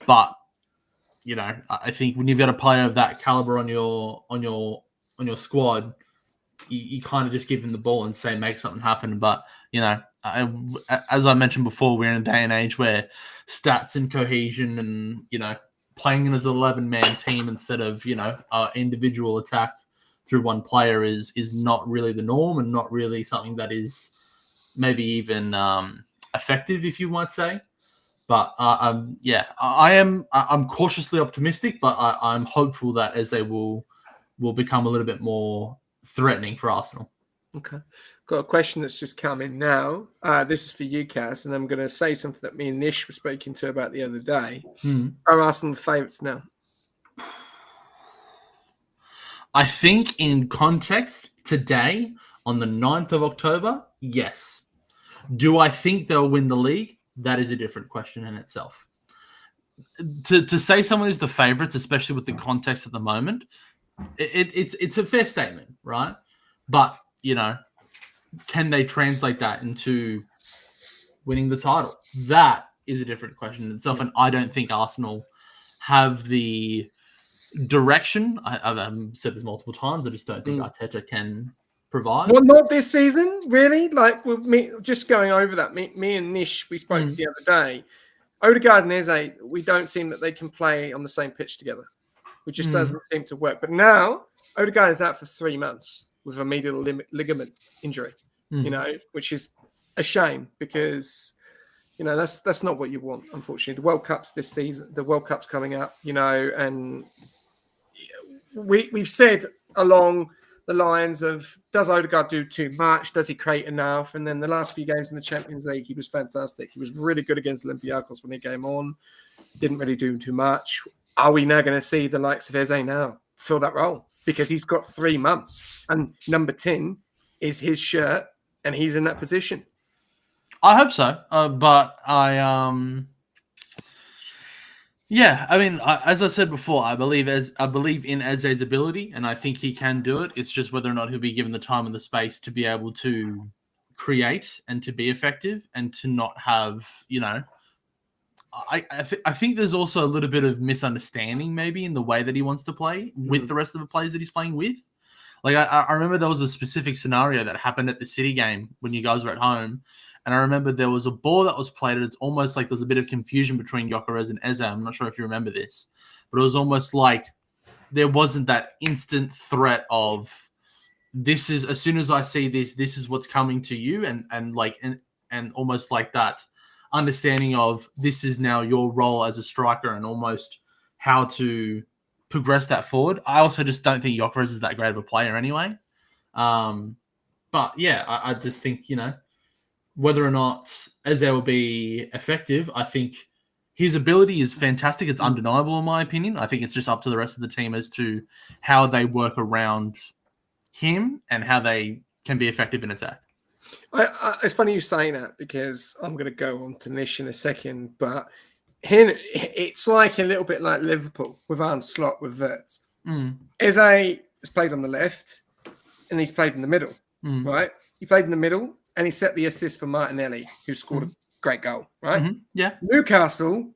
I think when you've got a player of that caliber on your squad, you kind of just give him the ball and say make something happen. But as I mentioned before, we're in a day and age where stats and cohesion and playing as an 11-man team instead of individual attack through one player is not really the norm and not really something that is maybe even effective, if you might say. But I'm cautiously optimistic, but I'm hopeful that Eze will become a little bit more threatening for Arsenal. Okay. Got a question that's just come in now. This is for you, Cass, and I'm going to say something that me and Nish were speaking to about the other day. Are Arsenal the favourites now? I think in context today, on the 9th of October, yes. Do I think they'll win the league? That is a different question in itself. To say someone is the favourites, especially with the context at the moment, it's a fair statement, right? But, can they translate that into winning the title? That is a different question in itself, and I don't think Arsenal have the direction. I've said this multiple times. I just don't think Arteta can provide. Well, not this season, really. Like, with me, just going over that, me and Nish, we spoke the other day. Odegaard and Eze, we don't seem that they can play on the same pitch together. It just doesn't seem to work. But now, Odegaard is out for 3 months with a medial ligament injury, which is a shame because, that's not what you want, unfortunately. The World Cup's this season. The World Cup's coming up, and we've said along the lines of, does Odegaard do too much? Does he create enough? And then the last few games in the Champions League, he was fantastic. He was really good against Olympiacos when he came on. Didn't really do too much. Are we now going to see the likes of Eze now fill that role? Because he's got 3 months and number 10 is his shirt and he's in that position. I hope so. But as I said before, I believe in Eze's ability, and I think he can do it. It's just whether or not he'll be given the time and the space to be able to create and to be effective and to not have, I think there's also a little bit of misunderstanding maybe in the way that he wants to play with the rest of the players that he's playing with. Like I remember there was a specific scenario that happened at the City game when you guys were at home. And I remember there was a ball that was played. It's almost like there was a bit of confusion between Gyökeres and Eze. I'm not sure if you remember this, but it was almost like there wasn't that instant threat of this is, as soon as I see this is what's coming to you. And almost like that understanding of this is now your role as a striker and almost how to progress that forward. I also just don't think Gyökeres is that great of a player anyway. But yeah, I just think, whether or not Eze will be effective, I think his ability is fantastic. It's undeniable in my opinion. I think it's just up to the rest of the team as to how they work around him and how they can be effective in attack. It's funny you saying that because I'm going to go on to Nish in a second, but it's like a little bit like Liverpool with Arne Slot with Wirtz. Eze has played on the left and he's played in the middle, right? He played in the middle and he set the assist for Martinelli, who scored a great goal, right? Yeah. Newcastle,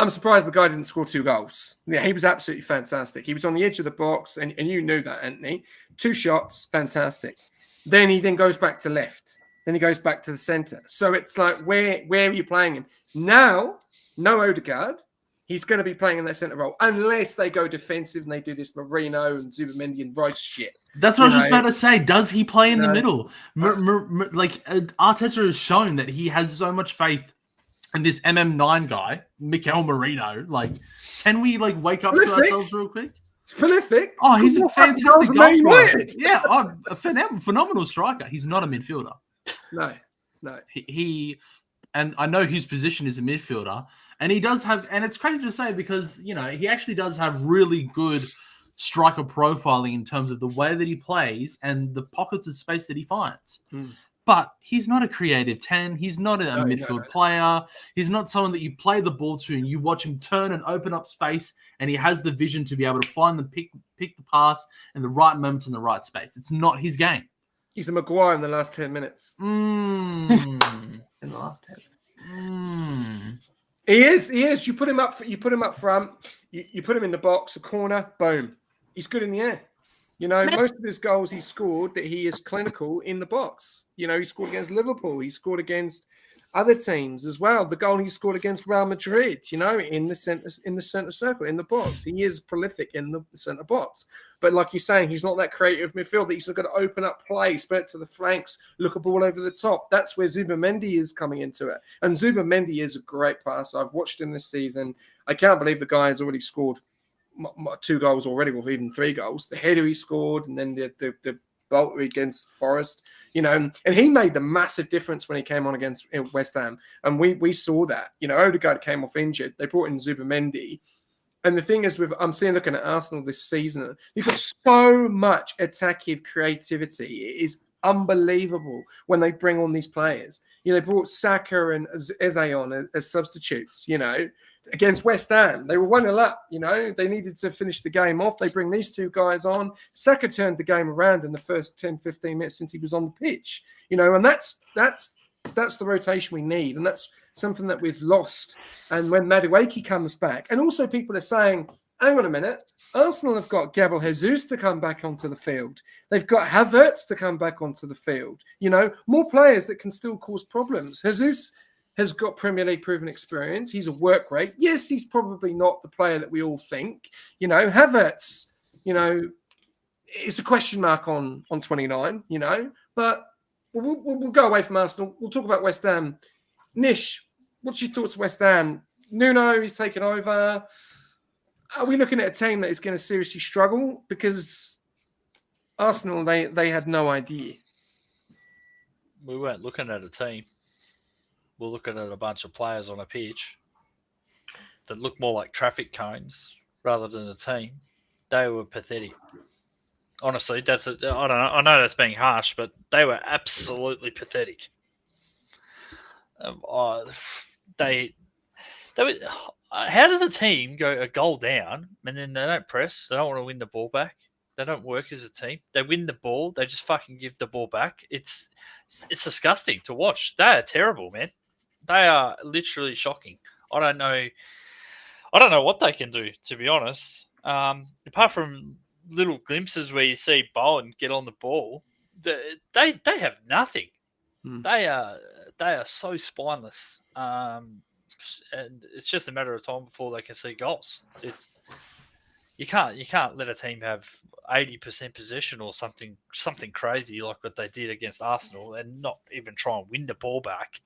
I'm surprised the guy didn't score 2 goals. Yeah, he was absolutely fantastic. He was on the edge of the box, and you knew that, Anthony. 2 shots, fantastic. Then he goes back to left. Then he goes back to the centre. So it's like, where are you playing him? Now, no Odegaard. He's going to be playing in that centre role, unless they go defensive and they do this Marino and Zubamendi and Rice shit. That's what I was just about to say. Does he play in the middle? Arteta has shown that he has so much faith in this MM9 guy, Mikel Marino. Like, can we wake up to ourselves real quick? It's prolific. Oh, he's a fantastic goal scorer. Yeah, a phenomenal striker. He's not a midfielder. No. He and I know his position is a midfielder, and he does have, and it's crazy to say because, he actually does have really good striker profiling in terms of the way that he plays and the pockets of space that he finds. But he's not a creative 10. He's not a midfield player. He's not someone that you play the ball to and you watch him turn and open up space, and he has the vision to be able to find the pick the pass in the right moments in the right space. It's not his game. He's a Maguire in the last 10 minutes. In the last 10. He is. You put him up front. You put him in the box, a corner, boom. He's good in the air. Most of his goals he scored that he is clinical in the box. He scored against Liverpool. He scored against other teams as well. The goal he scored against Real Madrid, in the center circle, in the box. He is prolific in the center box. But like you're saying, he's not that creative midfielder. He's got to open up play, spread it to the flanks, look a ball over the top. That's where Zubamendi is coming into it. And Zubamendi is a great passer. I've watched him this season. I can't believe the guy has already scored 2 goals already, or even 3 goals. The header he scored, and then the bolt against Forest, and he made the massive difference when he came on against West Ham, and we saw that. Odegaard came off injured. They brought in Zubamendi, and the thing is, I'm looking at Arsenal this season, they've got so much attacking creativity. It is unbelievable when they bring on these players. They brought Saka and Eze on as substitutes. Against West Ham, they were 1-0 up. They needed to finish the game off. They bring these 2 guys on. Saka turned the game around in the first 10-15 minutes since he was on the pitch. And that's the rotation we need, and that's something that we've lost. And when Matchweek comes back, and also people are saying, hang on a minute, Arsenal have got Gabriel Jesus to come back onto the field. They've got Havertz to come back onto the field. More players that can still cause problems. Jesus has got Premier League proven experience. He's a work rate. Yes, he's probably not the player that we all think. Havertz, it's a question mark on 29, but we'll go away from Arsenal. We'll talk about West Ham. Nish, what's your thoughts on West Ham? Nuno, he's taken over. Are we looking at a team that is going to seriously struggle? Because Arsenal, they had no idea. We weren't looking at a team. We're looking at a bunch of players on a pitch that look more like traffic cones rather than a team. They were pathetic. Honestly, I don't know. I know that's being harsh, but they were absolutely pathetic. They were. How does a team go a goal down and then they don't press? They don't want to win the ball back. They don't work as a team. They win the ball. They just fucking give the ball back. It's disgusting to watch. They are terrible, man. They are literally shocking. I don't know what they can do, to be honest. Apart from little glimpses where you see Bowen get on the ball, they have nothing. They are so spineless. And it's just a matter of time before they can see goals. You can't let a team have 80% possession or something crazy like what they did against Arsenal and not even try and win the ball back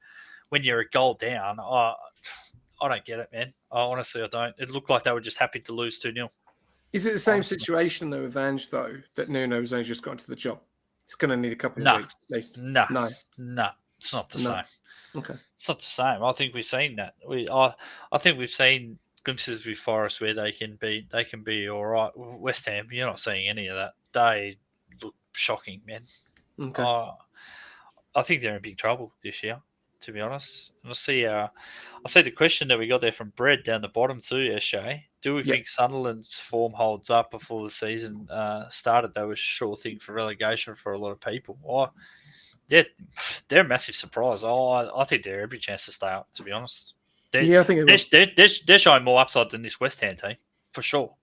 when you're a goal down. I don't get it, man. Honestly, I don't. It looked like they were just happy to lose 2-0. Is it the same situation though with Ange though, that Nuno's only just got into the job? It's going to need a couple of weeks at least. No, it's not the same. Okay, it's not the same. I think we've seen that. I think we've seen glimpses with Forest where they can be all right. West Ham, you're not seeing any of that. They look shocking, man. Okay. I think they're in big trouble this year, to be honest. And I see the question that we got there from Brett down the bottom too, SJ. Do we think Sunderland's form holds up before the season started? They were a sure thing for relegation for a lot of people. They're a massive surprise. I think they're every chance to stay up, to be honest. I think they will. They're showing more upside than this West Ham team, for sure.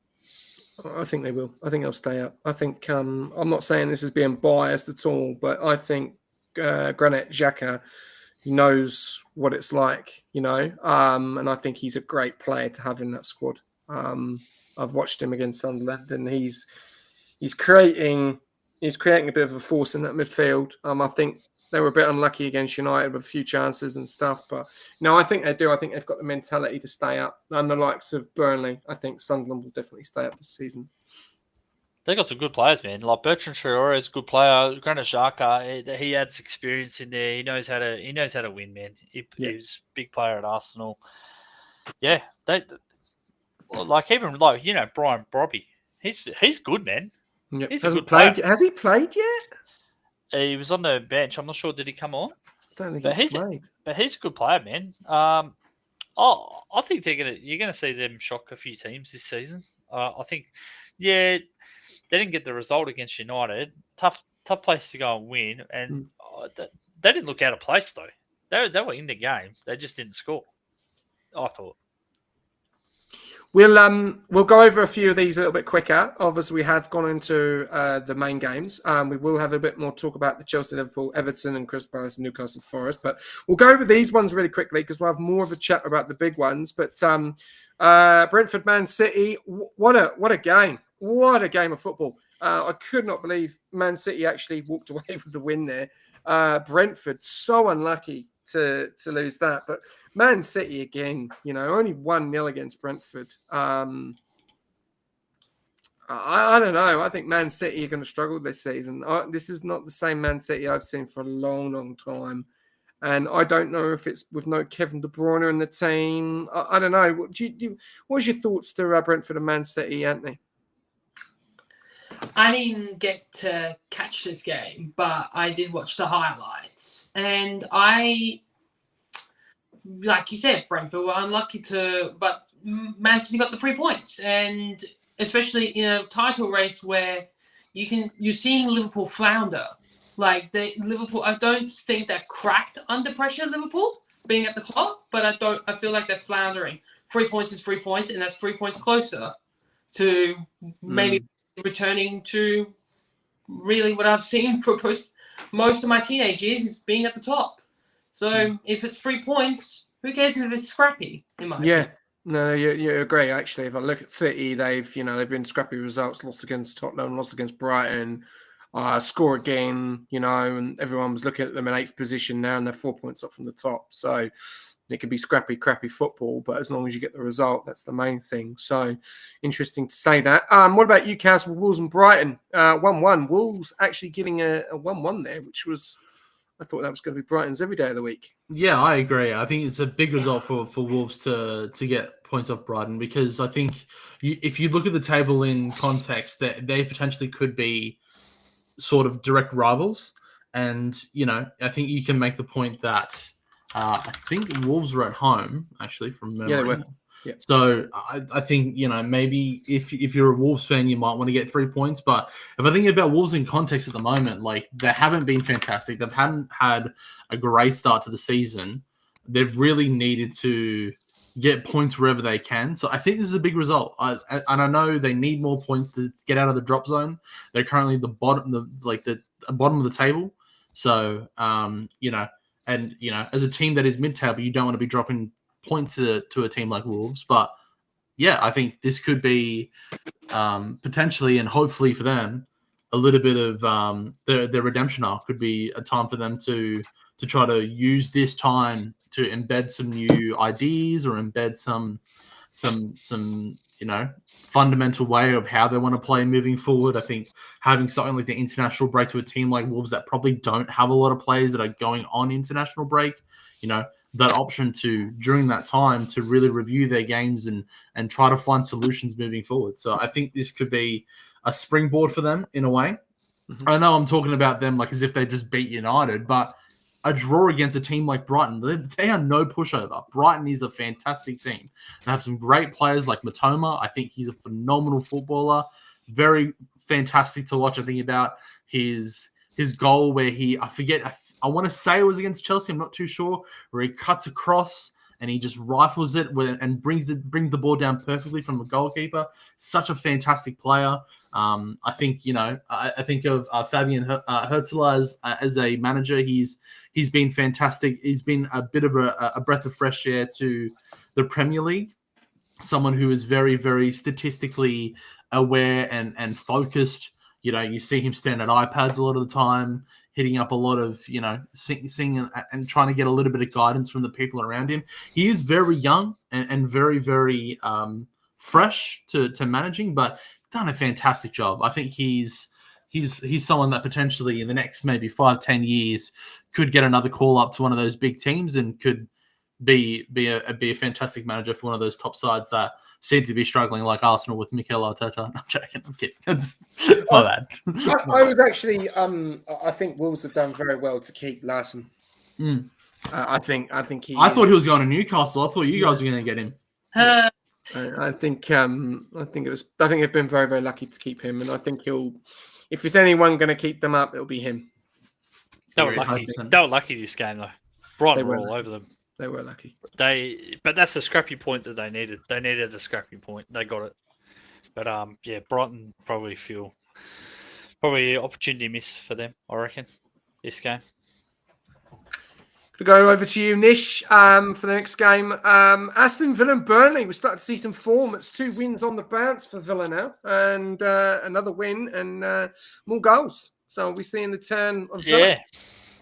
I think they will. I think they'll stay up. I think I'm not saying this is being biased at all, but I think Granit Xhaka, he knows what it's like, and I think he's a great player to have in that squad. I've watched him against Sunderland, and he's creating a bit of a force in that midfield. I think they were a bit unlucky against United with a few chances and stuff, but no, I think they do. I think they've got the mentality to stay up. And the likes of Burnley, I think Sunderland will definitely stay up this season. They got some good players, man. Like Bertrand Traore is a good player. Granit Xhaka, he adds experience in there. He knows how to win, man. He's a big player at Arsenal. Yeah, Brian Brobby. He's good, man. Yep. He's Hasn't played. Player. Has he played yet? He was on the bench. I'm not sure. Did he come on? I don't think he's played. But he's a good player, man. I think you're gonna see them shock a few teams this season. I think, they didn't get the result against United. Tough place to go and win, and they didn't look out of place though. They were in the game. They just didn't score. I thought. We'll go over a few of these a little bit quicker. Obviously, we have gone into the main games. We will have a bit more talk about the Chelsea, Liverpool, Everton, and Crystal Palace and Newcastle Forest. But we'll go over these ones really quickly because we'll have more of a chat about the big ones. But Brentford, Man City, what a game! What a game of football! I could not believe Man City actually walked away with the win there. Brentford, so unlucky to lose that, but Man City again, only 1-0 against Brentford. I don't know. I think Man City are going to struggle this season. This is not the same Man City I've seen for a long, long time, and I don't know if it's with no Kevin De Bruyne in the team. I don't know. What's your thoughts to Brentford and Man City, Anthony? I didn't get to catch this game, but I did watch the highlights. And like you said, Brentford were unlucky but Man City got the 3 points. And especially in a title race where you're seeing Liverpool flounder. Like Liverpool, I don't think they're cracked under pressure, Liverpool, being at the top, but I feel like they're floundering. 3 points is 3 points, and that's 3 points closer to maybe returning to really what I've seen for most of my teenage years is being at the top. So if it's 3 points, who cares if it's scrappy? In my opinion. No, you agree. Actually, if I look at City, they've been scrappy results. Lost against Tottenham, lost against Brighton, score again. And everyone was looking at them in 8th position now, and they're 4 points up from the top. So it could be scrappy, crappy football, but as long as you get the result, that's the main thing. So interesting to say that. What about Newcastle, Wolves and Brighton? 1-1. Wolves actually getting a 1-1 there, which was, I thought that was going to be Brighton's every day of the week. Yeah, I agree. I think it's a big result for Wolves to get points off Brighton because I think if you look at the table in context, that they potentially could be sort of direct rivals. And, I think you can make the point that I think Wolves were at home, actually, from memory. Yeah, they were. Yeah. So I think, maybe if you're a Wolves fan, you might want to get 3 points. But if I think about Wolves in context at the moment, like they haven't been fantastic. They haven't had a great start to the season. They've really needed to get points wherever they can. So I think this is a big result. And I know they need more points to get out of the drop zone. They're currently the bottom of the table. So, and, as a team that is mid-table, you don't want to be dropping points to a team like Wolves. But, yeah, I think this could be potentially and hopefully for them a little bit of their redemption arc. Could be a time for them to try to use this time to embed some new ideas or embed some fundamental way of how they want to play moving forward. I think having something like the international break to a team like Wolves that probably don't have a lot of players that are going on international break, that option to, during that time, to really review their games and try to find solutions moving forward. So I think this could be a springboard for them in a way. Mm-hmm. I know I'm talking about them like as if they just beat United, but a draw against a team like Brighton, they are no pushover. Brighton is a fantastic team. They have some great players like Matoma. I think he's a phenomenal footballer. Very fantastic to watch. I think about his goal where I want to say it was against Chelsea. I'm not too sure. Where he cuts across and he just rifles it and brings the ball down perfectly from the goalkeeper. Such a fantastic player. I think I think of Fabian Herzl as a manager. He's been fantastic. He's been a bit of a breath of fresh air to the Premier League. Someone who is very, very statistically aware and focused. You see him stand at iPads a lot of the time, hitting up a lot of, singing and trying to get a little bit of guidance from the people around him. He is very young and very, very fresh to managing, but done a fantastic job. I think he's someone that potentially in the next maybe 5-10 years could get another call up to one of those big teams and could be a fantastic manager for one of those top sides that seem to be struggling, like Arsenal with Mikel Arteta. I'm joking. I'm kidding. My bad. I was actually. I think Wolves have done very well to keep Larson. I think he. I thought he was going to Newcastle. I thought you guys were going to get him. I think they've been very, very lucky to keep him, and I think he'll. If there's anyone going to keep them up, it'll be him. They were lucky. 100%. They were lucky this game though. Brighton were all over them. They were lucky. But that's the scrappy point that they needed. They needed a scrappy point. They got it. But Brighton probably opportunity miss for them, I reckon, this game. To go over to you, Nish, for the next game. Aston Villa and Burnley. We're starting to see some form. It's 2 wins on the bounce for Villa now, and another win and more goals. So we're seeing the turn of Villa.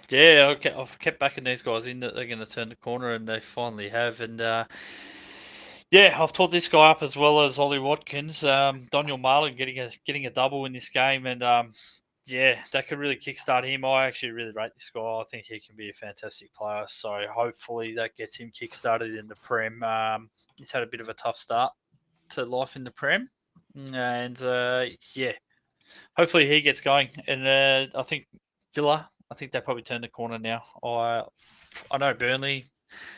Yeah, okay. I've kept backing these guys in that they're going to turn the corner, and they finally have. And I've taught this guy up as well as Ollie Watkins. Daniel Marlin getting a double in this game, and that could really kickstart him. I actually really rate this guy. I think he can be a fantastic player. So hopefully that gets him kickstarted in the Prem. He's had a bit of a tough start to life in the Prem, and hopefully he gets going. And I think Villa. I think they probably turned the corner now. I know Burnley,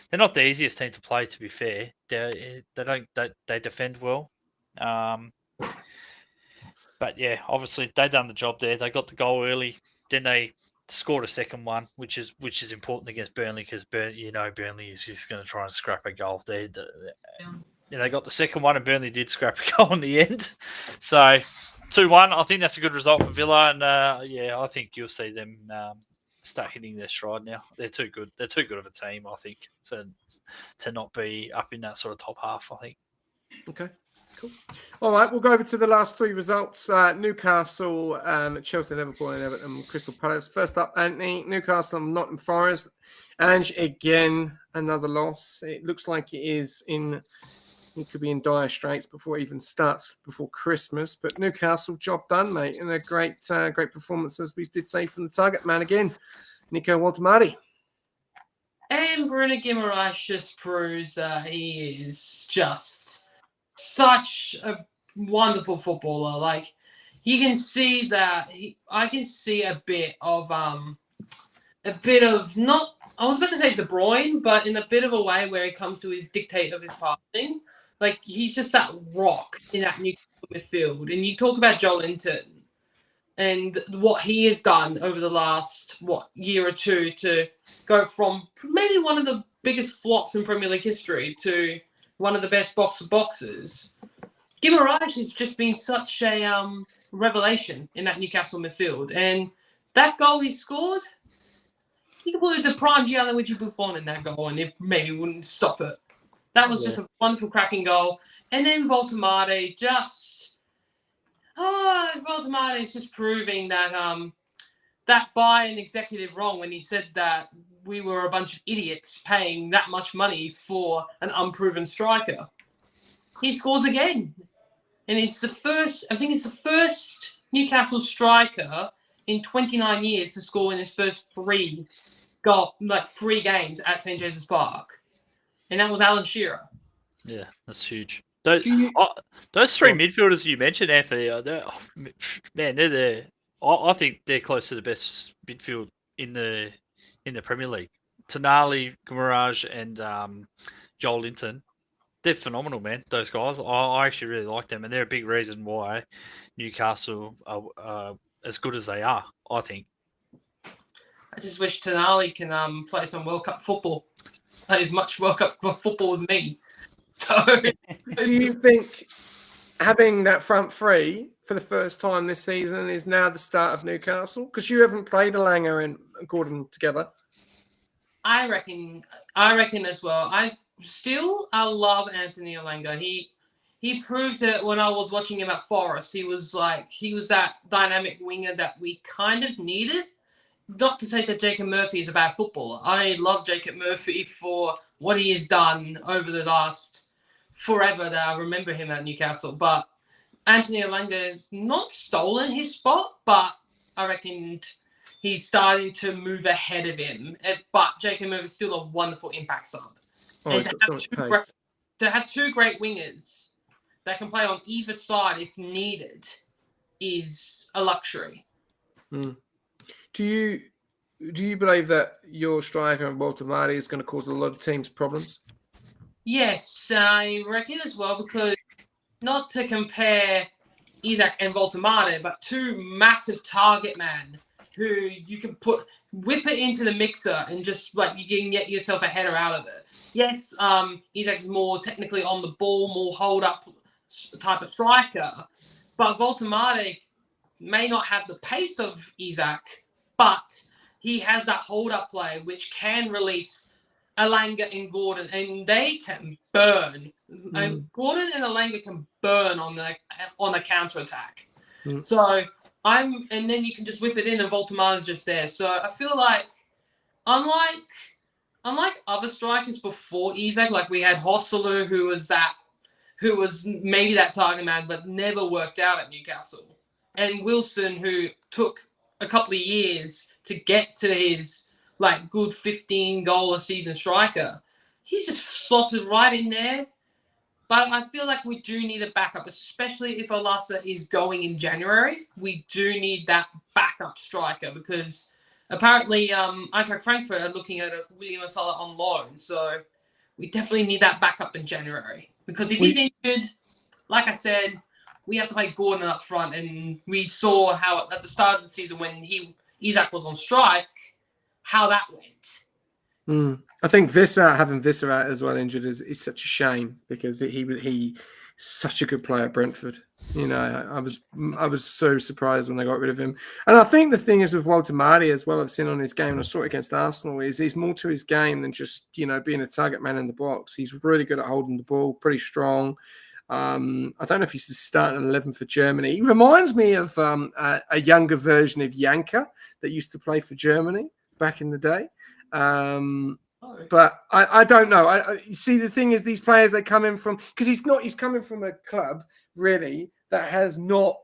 they're not the easiest team to play. To be fair, they defend well, but obviously they done the job there. They got the goal early, then they scored a second one, which is important against Burnley because Burnley is just going to try and scrap a goal. They got the second one, and Burnley did scrap a goal in the end. So 2-1, I think that's a good result for Villa, and I think you'll see them start hitting their stride now. They're too good. They're too good of a team, I think, to not be up in that sort of top half, I think. Okay, cool. All right, we'll go over to the last 3 results. Newcastle, Chelsea, Liverpool, and Everton, Crystal Palace. First up, Anthony, Newcastle, Nottingham Forest. And again, another loss. It looks like it is in... He could be in dire straits before it even starts before Christmas. But Newcastle, job done, mate. And a great performance, as we did say, from the target man again, Nico Waltamati. And Bruno Guimaraes just proves that he is just such a wonderful footballer. Like, you can see that I can see a bit of not, I was about to say De Bruyne, but in a bit of a way where it comes to his dictate of his passing. Like, he's just that rock in that Newcastle midfield. And you talk about Joelinton and what he has done over the last, year or two to go from maybe one of the biggest flops in Premier League history to one of the best boxers. Guimaraes has just been such a revelation in that Newcastle midfield. And that goal he scored, he could put the prime Gianluigi Buffon in that goal and it maybe wouldn't stop it. That was just a wonderful, cracking goal. And then Waltamati Waltamati is just proving that that Bayern executive wrong when he said that we were a bunch of idiots paying that much money for an unproven striker. He scores again. And it's the first Newcastle striker in 29 years to score in his first 3 games at St. James's Park. And that was Alan Shearer. Yeah, that's huge. Those 3 midfielders you mentioned, Anthony, they're there. I think they're close to the best midfield in the Premier League. Tonali, Guimaraes, and Joelinton. They're phenomenal, man. Those guys. I actually really like them, and they're a big reason why Newcastle are as good as they are, I think. I just wish Tonali can play some World Cup football. play as much World Cup football as me. So, Do you think having that front three for the first time this season is now the start of Newcastle? Because you haven't played Alanga and Gordon together. I reckon as well. I love Anthony Alanga. He proved it when I was watching him at Forest. He was that dynamic winger that we kind of needed. Not to say that Jacob Murphy is a bad footballer. I love Jacob Murphy for what he has done over the last forever that I remember him at Newcastle. But Anthony Alanga has not stolen his spot, but I reckon he's starting to move ahead of him. But Jacob Murphy is still a wonderful impact sub. Oh, And he's got so much pace. to have two great wingers that can play on either side if needed is a luxury. Mm. Do you believe that your striker and Walter Marty is going to cause a lot of teams problems? Yes, I reckon as well, because not to compare Isaac and Voltamade, but two massive target men who you can whip it into the mixer and just you can get yourself a header out of it. Yes, Isaac is more technically on the ball, more hold up type of striker, but Voltamade may not have the pace of Isaac, but he has that hold up play which can release Alanga and Gordon, and they can burn. Gordon and Alanga can burn on a counter attack. So and then you can just whip it in, and Voltamare's just there. So I feel like, unlike other strikers before Isaac, like we had Hosselu, who was maybe that target man, but never worked out at Newcastle, and Wilson, who took a couple of years to get to his good 15 goal a season striker. He's just slotted right in there. But I feel like we do need a backup, especially if Olasa is going in January. We do need that backup striker, because apparently Eintracht Frankfurt are looking at William Osala on loan. So we definitely need that backup in January. Because if he's injured, like I said, we have to play Gordon up front. And we saw how at the start of the season when Isaac was on strike, how that went. I think having Visser out as well injured is such a shame, because he's such a good player at Brentford. You know, I was so surprised when they got rid of him. And I think the thing is with Walter Marty as well, I've seen on his game, and I saw it against Arsenal, is he's more to his game than just, being a target man in the box. He's really good at holding the ball, pretty strong. I don't know if he's starting 11 for Germany. He reminds me of a younger version of Janka that used to play for Germany back in the day. But I don't know. You see, the thing is, these players, they come in from, because he's coming from a club really that has not,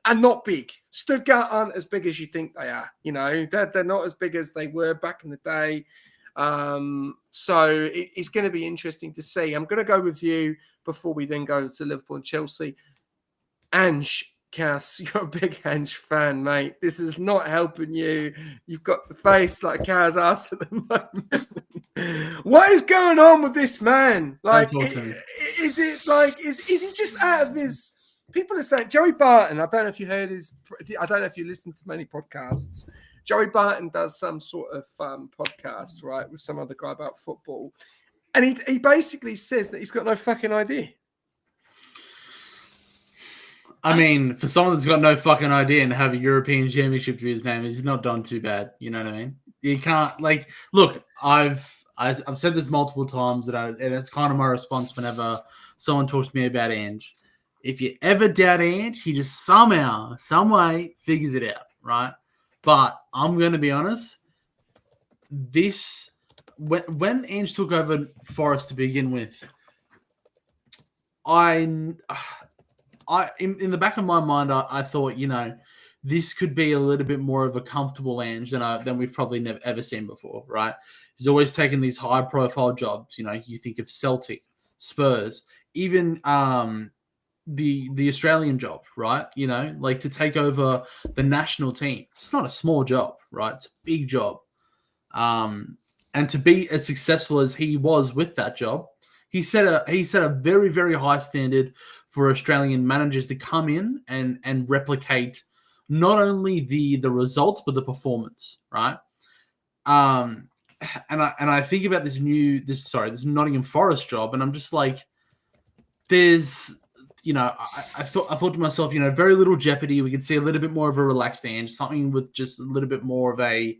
are not big. Stuttgart aren't as big as you think they are. They're not as big as they were back in the day. So it's going to be interesting to see. I'm going to go with you before we then go to Liverpool and Chelsea. Ange, Cass, you're a big Ange fan, mate. This is not helping you. You've got the face like Cass ass at the moment. What is going on with this man? Is he just out of his? People are saying Joey Barton. I don't know if you heard I don't know if you listen to many podcasts. Joey Barton does some sort of podcast, right, with some other guy about football, and he basically says that he's got no fucking idea. I mean, for someone that's got no fucking idea and have a European Championship to his name, he's not done too bad. You know what I mean? You can't look. I've said this multiple times and it's kind of my response whenever someone talks to me about Ange. If you ever doubt Ange, he just somehow, some way figures it out, right? But I'm going to be honest. When Ange took over Forest to begin with, in the back of my mind, I thought, this could be a little bit more of a comfortable Ange than we've probably never ever seen before, right? He's always taken these high profile jobs. You think of Celtic, Spurs, even the Australian job, right? To take over the national team. It's not a small job, right? It's a big job. And to be as successful as he was with that job, he set a very, very high standard for Australian managers to come in and replicate not only the results but the performance, right? I think about this Nottingham Forest job, and I'm just like, there's, I thought to myself, very little jeopardy. We could see a little bit more of a relaxed Ange, something with just a little bit more of a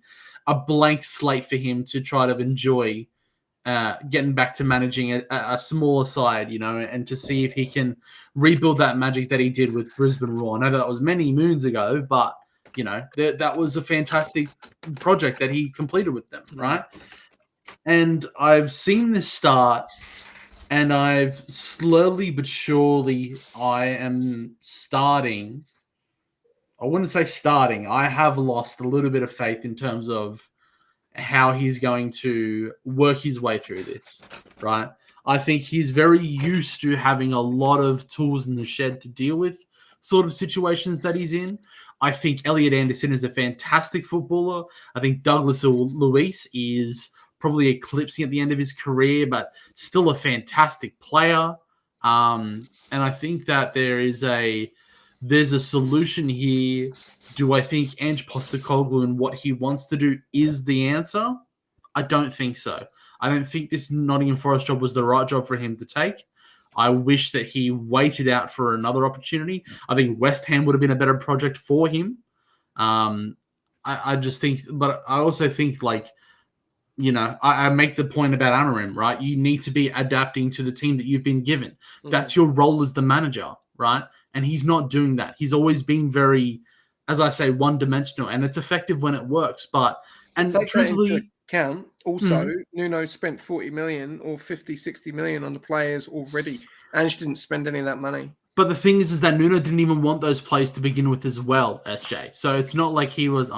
blank slate for him to try to enjoy getting back to managing a smaller side, and to see if he can rebuild that magic that he did with Brisbane Roar. I know that was many moons ago, but that was a fantastic project that he completed with them, right? And I've seen this start, and I've slowly but surely, I am starting. I wouldn't say starting. I have lost a little bit of faith in terms of how he's going to work his way through this, right? I think he's very used to having a lot of tools in the shed to deal with sort of situations that he's in. I think Elliot Anderson is a fantastic footballer. I think Douglas Luiz is probably eclipsing at the end of his career, but still a fantastic player. And I think that there's a solution here. Do I think Ange Postecoglou and what he wants to do is the answer? I don't think so. I don't think this Nottingham Forest job was the right job for him to take. I wish that he waited out for another opportunity. I think West Ham would have been a better project for him. I just think, but I also think, like, I make the point about Amorim, right? You need to be adapting to the team that you've been given. That's your role as the manager, right? And he's not doing that. He's always been very, as I say, one-dimensional, and it's effective when it works. And take truthfully, that into account. Also, Nuno spent 40 million or 50, 60 million on the players already. Ange didn't spend any of that money. But the thing is that Nuno didn't even want those players to begin with as well, SJ. So it's not like he was,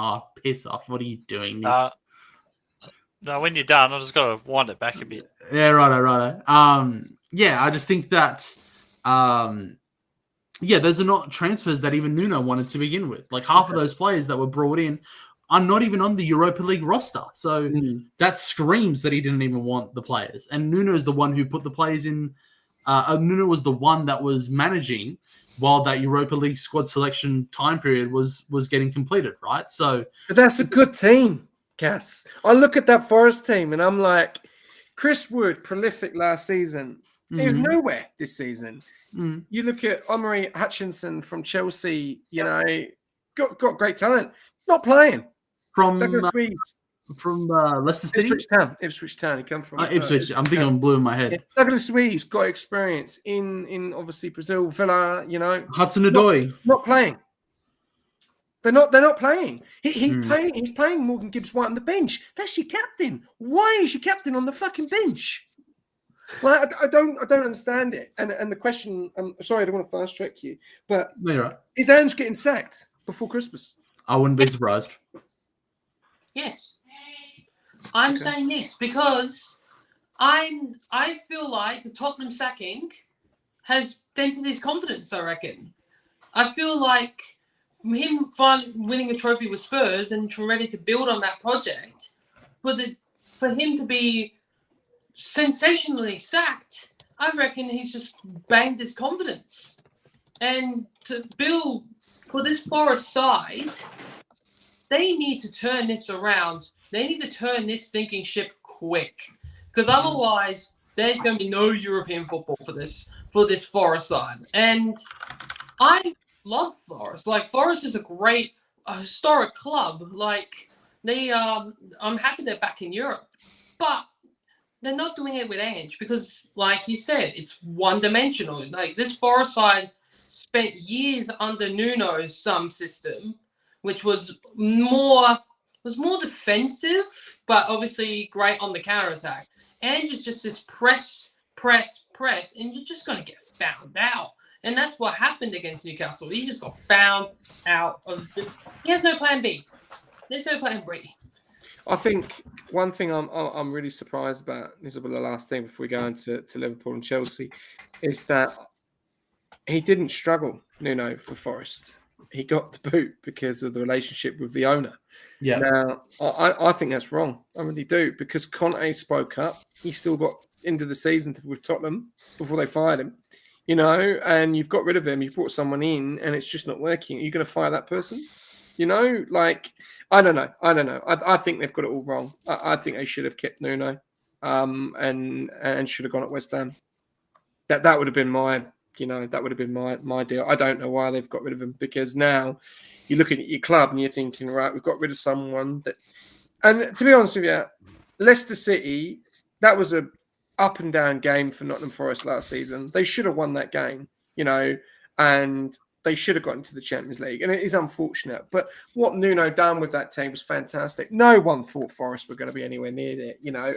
piss off. What are you doing, Nick? No, when you're done, I just got to wind it back a bit. Yeah, righto. I just think that, those are not transfers that even Nuno wanted to begin with. Like, half of those players that were brought in are not even on the Europa League roster. So that screams that he didn't even want the players. And Nuno is the one who put the players in. Nuno was the one that was managing while that Europa League squad selection time period was getting completed, right? So, but that's a good team, Cass. I look at that Forest team and I'm like, Chris Wood, prolific last season. He was nowhere this season. You look at Omri Hutchinson from Chelsea, got great talent, not playing. From Leicester City? Ipswich Town. He come from Ipswich. I'm thinking I'm blue in my head. Yeah. Douglas Luiz got experience in obviously Brazil, Villa, Hudson Odoi. Not playing. They're not playing. He's playing Morgan Gibbs-White on the bench. That's your captain. Why is your captain on the fucking bench? Well, I don't understand it. And the question, I'm sorry, I don't want to fast track you, but right. Is Ange getting sacked before Christmas? I wouldn't be surprised. Yes. I'm saying yes because I feel like the Tottenham sacking has dented his confidence, I reckon. I feel like him finally winning a trophy with Spurs and ready to build on that project, for him to be sensationally sacked, I reckon he's just banged his confidence. And to build for this Forest side, they need to turn this around. They need to turn this sinking ship quick, because otherwise there's going to be no European football for this Forest side. And I love Forest. Like, Forest is a great historic club. Like, I'm happy they're back in Europe, but they're not doing it with Ange because, like you said, it's one-dimensional. Like, this Forest side spent years under Nuno's system, which was more defensive, but obviously great on the counter-attack. Ange is just this press, and you're just going to get found out. And that's what happened against Newcastle. He just got found out of this. He has no plan B. There's no plan B. I think one thing I'm really surprised about, this will be the last thing before we go into Liverpool and Chelsea, is that he didn't struggle, Nuno, for Forest. He got the boot because of the relationship with the owner. Yeah. Now, I think that's wrong. I really do, because Conte spoke up. He still got into the season with Tottenham before they fired him, and you've got rid of him. You brought someone in, and it's just not working. Are you going to fire that person? You know, like I don't know. I think they've got it all wrong. I think they should have kept Nuno, and should have gone at West Ham. That would have been my, my deal. I don't know why they've got rid of him, because now you're looking at your club and you're thinking, right, we've got rid of someone that. And to be honest with you, Leicester City, that was a up and down game for Nottingham Forest last season. They should have won that game, and they should have got into the Champions League. And it is unfortunate. But what Nuno done with that team was fantastic. No one thought Forest were going to be anywhere near there,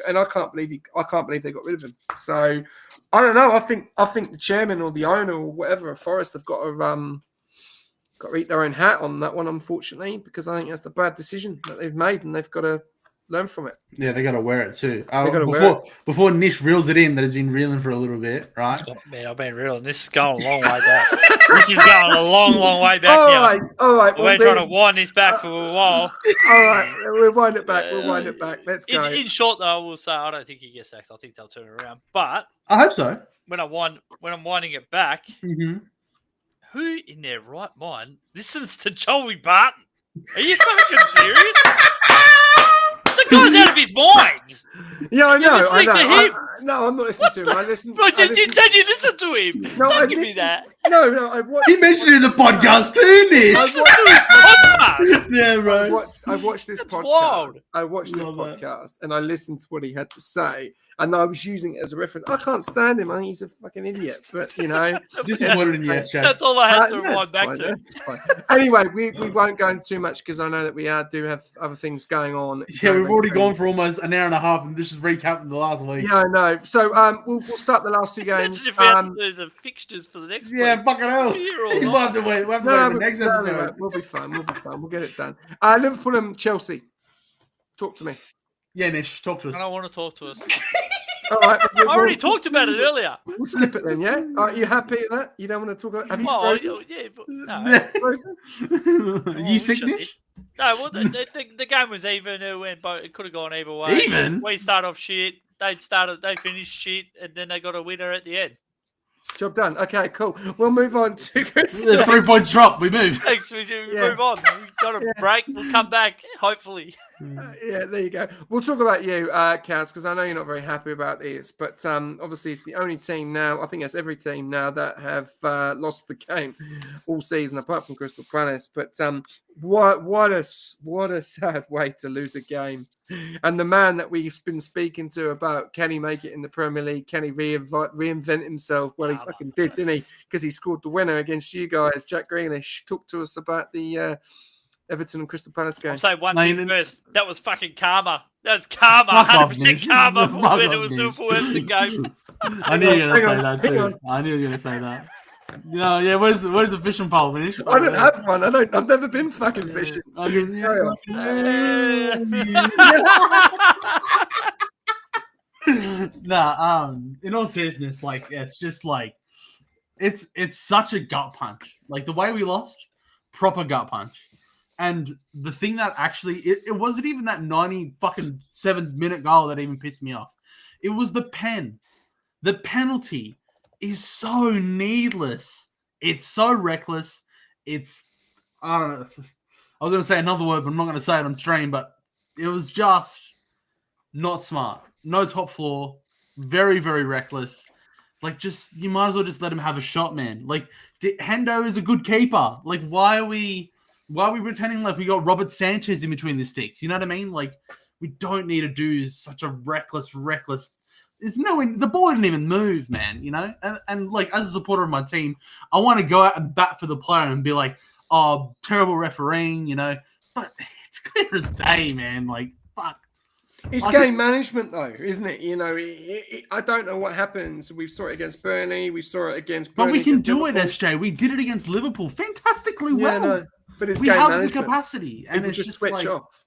and I can't believe they got rid of him. So I don't know. I think the chairman or the owner or whatever of Forest have got to eat their own hat on that one, unfortunately, because I think that's the bad decision that they've made, and they've got to learn from it. Yeah, they got to wear it too. Before Nish reels it in, that has been reeling for a little bit, right? Man, I've been reeling. This is going a long way back. This is going a long, long way back. All right. We're trying to wind this back for a while. All right, we'll wind it back. Let's go. In short, though, I will say I don't think he gets sacked. I think they'll turn it around. But I hope so. When I'm winding it back, mm-hmm. Who in their right mind listens to Joey Barton? Are you fucking serious? The guy's out of his mind. Yeah, I know. I know. No, I'm not listening to him. You said you listened to him. No, Don't give me that. No, I watched. He mentioned it in the podcast too, Nish. Yeah, right. I watched this podcast. Wild. I watched this podcast and I listened to what he had to say, and I was using it as a reference. I can't stand him. I think he's a fucking idiot. But disappointed in you, Chad. That's all I had to rewind back to. Anyway, we won't go into too much because I know that we do have other things going on. Yeah, we've already gone for almost an hour and a half, and this is recapping the last week. Yeah, I know. So we'll start the last two games. If we have to do the fixtures for the next week. Yeah, fucking hell. We'll have to wait. We'll have to wait for the next episode. We'll be fine. We'll get it done. Liverpool and Chelsea. Talk to me. Yeah, Nish, talk to us. I don't want to talk to us. All right. I already talked about it earlier. We'll skip it then, yeah? Are you happy with that? You don't want to talk about it? Have you frozen? Yeah, but no. Are you sick, Nish? No, well, the game was even. It could have gone either way. Even? We started off shit. They finished shit, and then they got a winner at the end. Job done. Okay, cool. We'll move on to Chris. 3 points drop. We move. Thanks. We move on. We've got a break. We'll come back, hopefully. Yeah, there you go. We'll talk about you, Kaz, because I know you're not very happy about this. But obviously, it's the only team now, I think it's every team now, that have lost the game all season, apart from Crystal Palace. But what a sad way to lose a game. And the man that we've been speaking to about, can he make it in the Premier League? Can he reinvent himself? Well, he fucking did, didn't he? Because he scored the winner against you guys. Jack Grealish, talk to us about the Everton and Crystal Palace game. I'll say one thing first. That was fucking karma. That was karma. 100% karma for when it was Liverpool Everton game. I knew you were going to say that too. I knew you were going to say that. No, yeah, where's the fishing pole, Manish? I don't have one. I've never been fucking fishing. In all seriousness, like, it's just like, it's such a gut punch. Like, the way we lost, proper gut punch. And the thing that actually, it wasn't even that 97-minute goal that even pissed me off. It was the pen. The penalty is so needless. It's so reckless. I don't know. I was going to say another word, but I'm not going to say it on stream, but it was just not smart. No top floor. Very, very reckless. Like, just, you might as well just let him have a shot, man. Like, Hendo is a good keeper. Like, why are we pretending like we got Robert Sanchez in between the sticks? You know what I mean? Like, we don't need to do such a reckless. There's the ball didn't even move, man, you know? And like, as a supporter of my team, I want to go out and bat for the player and be like, oh, terrible refereeing, you know? But it's clear as day, man. Like, fuck. It's game management, though, isn't it? You know, I don't know what happens. We saw it against Burnley. We saw it against Burnley. But we can do it, SJ. We did it against Liverpool fantastically well. No, but it's we game have management. The capacity. And it's just switch like, off.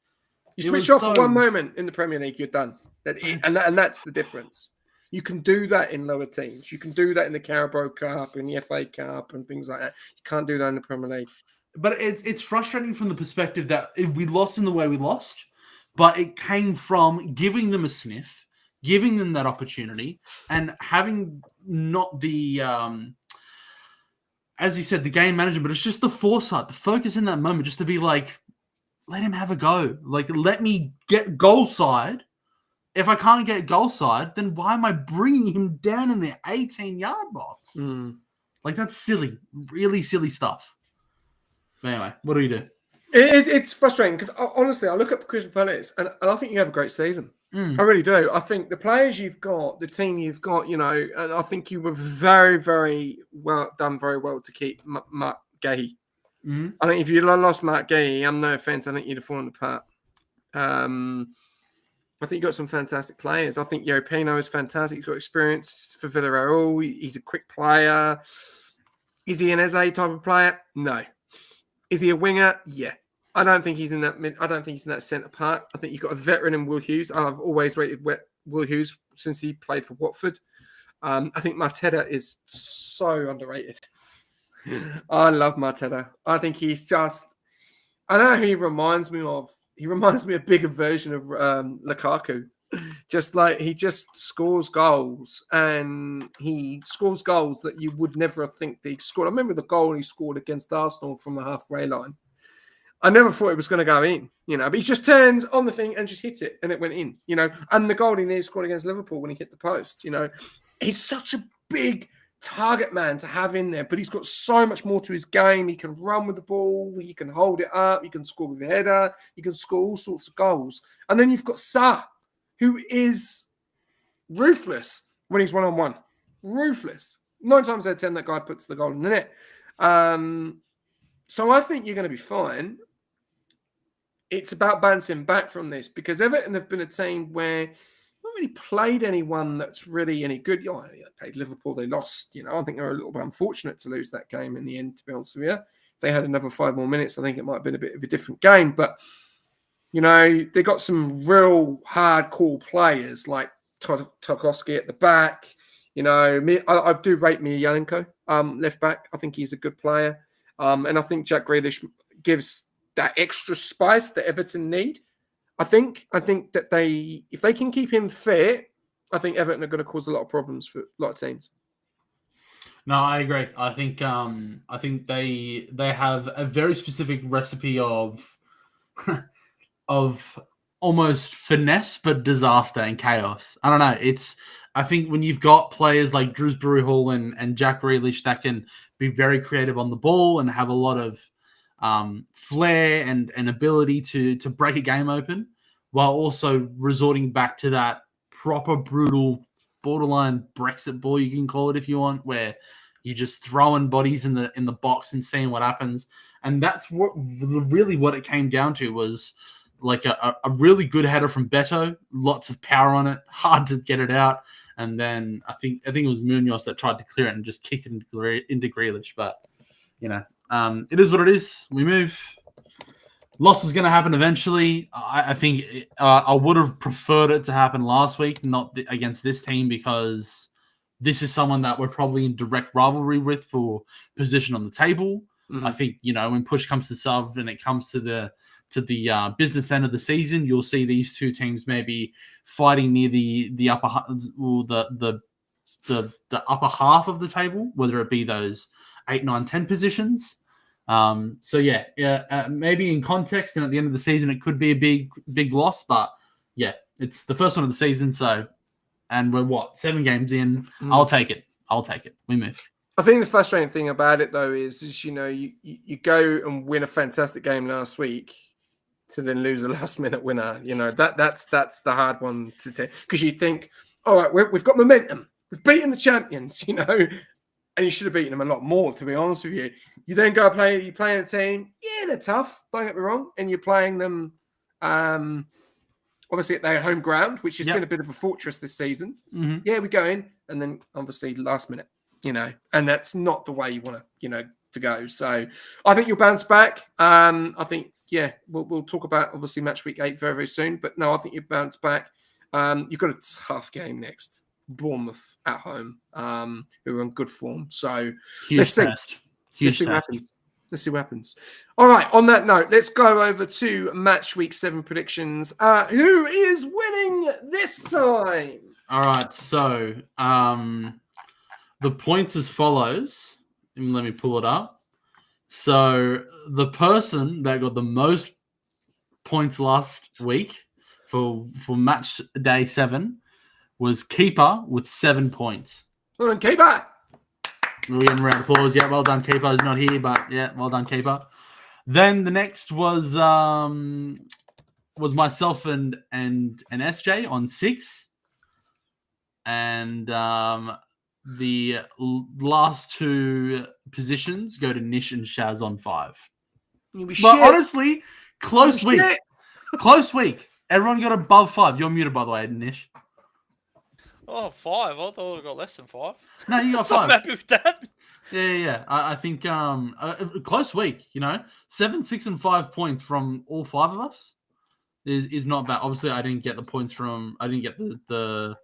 You switch off for one moment in the Premier League, you're done. And that's the difference. You can do that in lower teams. You can do that in the Carabao Cup and the FA Cup and things like that. You can't do that in the Premier League. But it's frustrating from the perspective that we lost in the way we lost, but it came from giving them a sniff, giving them that opportunity, and having not the, as he said, the game management, but it's just the foresight, the focus in that moment, just to be like, let him have a go. Like, let me get goal side. If I can't get goal side, then why am I bringing him down in the 18-yard box? Like, that's silly. Really silly stuff. But anyway, what do you do? It's frustrating because honestly, I look at Crystal Palace and I think you have a great season. I really do. I think the players you've got, the team you've got, and I think you were very, very well to keep Matt Gahey. I think if you'd lost Matt Gahey, no offense, I think you'd have fallen apart. I think you've got some fantastic players. I think Pino is fantastic. He's got experience for Villarreal. He's a quick player. Is he an Eze type of player? No. Is he a winger? Yeah. I don't think he's in that centre part. I think you've got a veteran in Will Hughes. I've always rated Will Hughes since he played for Watford. I think Mateta is so underrated. I love Mateta. I think he's just... I know who he reminds me of. He reminds me of a bigger version of Lukaku. Just like he just scores goals, and he scores goals that you would never think that he scored. I remember the goal he scored against Arsenal from the halfway line. I never thought it was going to go in, but he just turns on the thing and just hit it, and it went in, And the goal he nearly scored against Liverpool when he hit the post, He's such a big target man to have in there, but he's got so much more to his game. He can run with the ball, he can hold it up, he can score with a header, he can score all sorts of goals. And then you've got Sa, who is ruthless when he's one-on-one. Ruthless. 9 times out of 10, that guy puts the goal in the net. So I think you're going to be fine. It's about bouncing back from this because Everton have been a team where not really played anyone that's really any good. They played Liverpool, they lost. I think they were a little bit unfortunate to lose that game in the end, to be honest with you. If they had another 5 more minutes, I think it might have been a bit of a different game. But, they got some real hardcore players like Tarkowski at the back. I do rate Miyalenko, left back. I think he's a good player. And I think Jack Grealish gives that extra spice that Everton need. I think that if they can keep him fit, I think Everton are going to cause a lot of problems for a lot of teams. No, I agree. I think they have a very specific recipe of almost finesse but disaster and chaos. I don't know. I think when you've got players like Drewsbury Hall and Jack Grealish that can be very creative on the ball and have a lot of flair and ability to break a game open, while also resorting back to that proper brutal borderline Brexit ball, you can call it if you want, where you're just throwing bodies in the box and seeing what happens. And that's what it came down to, was like a really good header from Beto, lots of power on it, hard to get it out. And then I think it was Munoz that tried to clear it and just kicked it into Grealish. But, it is what it is. We move. Loss is going to happen eventually. I think I would have preferred it to happen last week, not against this team, because this is someone that we're probably in direct rivalry with for position on the table. I think, when push comes to shove and it comes to the business end of the season, you'll see these two teams maybe fighting near the upper the upper half of the table, whether it be those 8, 9, 10 positions. Maybe in context and at the end of the season, it could be a big loss, but yeah, it's the first one of the season. And we're 7 games in. I'll take it. We move. I think the frustrating thing about it though is you go and win a fantastic game last week to then lose a last minute winner. That's the hard one to take, because you think, all right, we've got momentum. We've beaten the champions, and you should have beaten them a lot more, to be honest with you. You then go you're playing a team, they're tough, don't get me wrong, and you're playing them obviously at their home ground, which has been a bit of a fortress this season. Mm-hmm. Yeah, we go in, and then obviously last minute, and that's not the way you want to, to go. So I think you'll bounce back. I think, we'll talk about obviously match week 8 very, very soon, but no, I think you bounce back. You've got a tough game next. Bournemouth at home, who are in good form. So let's see. Let's see what happens. All right. On that note, let's go over to match week 7 predictions. Who is winning this time? All right. So the points as follows. Let me pull it up. So the person that got the most points last week for match day 7 was Keeper with 7 points. Well done, keeper. We'll give him a round of applause. Yeah, well done, Keeper. He's not here, but yeah, well done, Keeper. Then the next was myself and SJ on 6. And the last 2 positions go to Nish and Shaz on 5. But honestly, close week. Close week. Everyone got above 5. You're muted, by the way, Nish. Oh, 5. I thought I got less than 5. No, you got So 5. I'm happy with that. Yeah. I think close week. 7, 6, and 5 points from all 5 of us is not bad. Obviously, I didn't get the points from. I didn't get the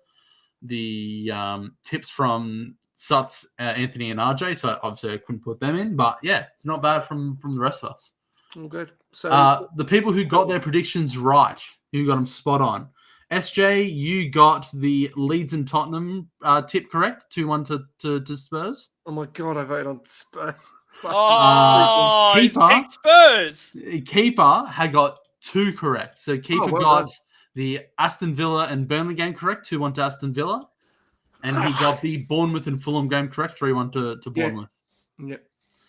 tips from Suts, Anthony, and RJ. So obviously, I couldn't put them in. But yeah, it's not bad from the rest of us. All good. So the people who got their predictions right, who got them spot on. SJ, you got the Leeds and Tottenham tip correct, 2-1 to Spurs. oh my god, I voted on Spurs. Oh, he's Keeper. picked Spurs. Keeper had got 2 correct. So Keeper well got done. the Aston Villa and Burnley game correct, 2-1 to Aston Villa. And he got the Bournemouth and Fulham game correct, 3-1 to Bournemouth. Yeah.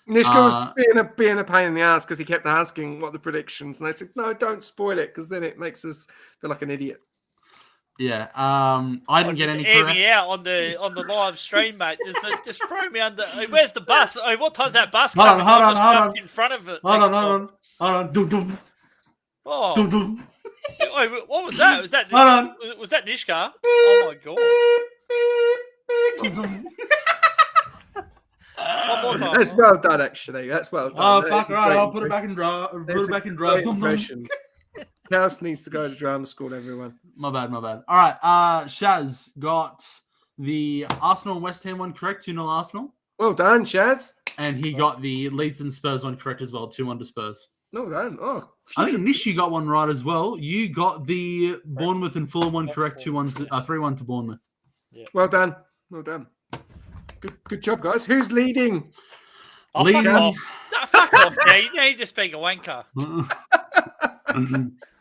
Nishka was being a pain in the ass because he kept asking what the predictions, and I said, "No, don't spoil it, because then it makes us feel like an idiot." Yeah, I didn't get any air correct. me out on the live stream, mate. Just throw me under. Where's the bus? What time's that bus coming? Hold on. In front of it. Hold on. Dum. Oh, Dum. what was that? Was that Nishka? Oh my god. One more time. That's well done, actually. That's well done. Oh, That fuck, is right. great I'll put it back in drive. great impression. Chaos needs to go to drama school, everyone. My bad. All right. Shaz got the Arsenal and West Ham one correct, 2-0 Arsenal. Well done, Shaz. And he got the Leeds and Spurs one correct as well, 2-1 to Spurs. Well done. Oh, I think Nish, you got one right as well. You got the Bournemouth and Fulham one correct, 3-1 to Bournemouth. Yeah. Well done. Good job, guys. Who's leading? Oh, fuck off. Fuck off, yeah. You just being a wanker.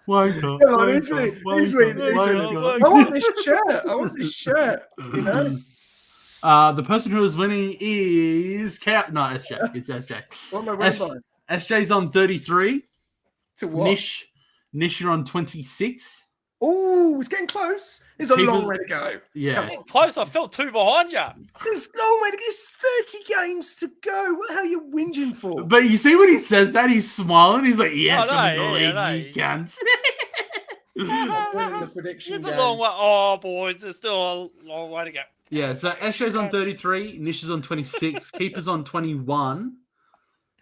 Wanker. Come on, who's leading? I want this shirt. You know? The person who is winning is SJ. It's SJ. What am I winning by? SJ's on 33. To what? Nish, you're on 26. Oh, it's getting close. There's a long way to go. Yeah. Close. I fell 2 behind you. There's a long way to go. There's 30 games to go. What the hell are you whinging for? But you see when he says that, he's smiling. He's like, yes, I I'm in know, the yeah, league, you cunts. The prediction There's a game. long way. Oh, boys, there's still a long way to go. Yeah, so SJ's on 33, Nish is on 26, Keeper's on 21,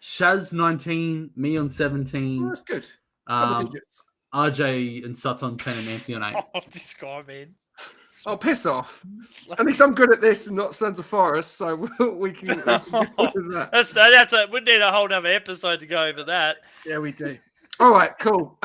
Shaz 19, me on 17. Oh, that's good. Double digits. RJ and Suts on 10 and Anthony on 8. Oh, this guy, man. Oh, piss off. At least I'm good at this and not Sons of Forest, so we can do that. We need a whole other episode to go over that. Yeah, we do. All right, cool.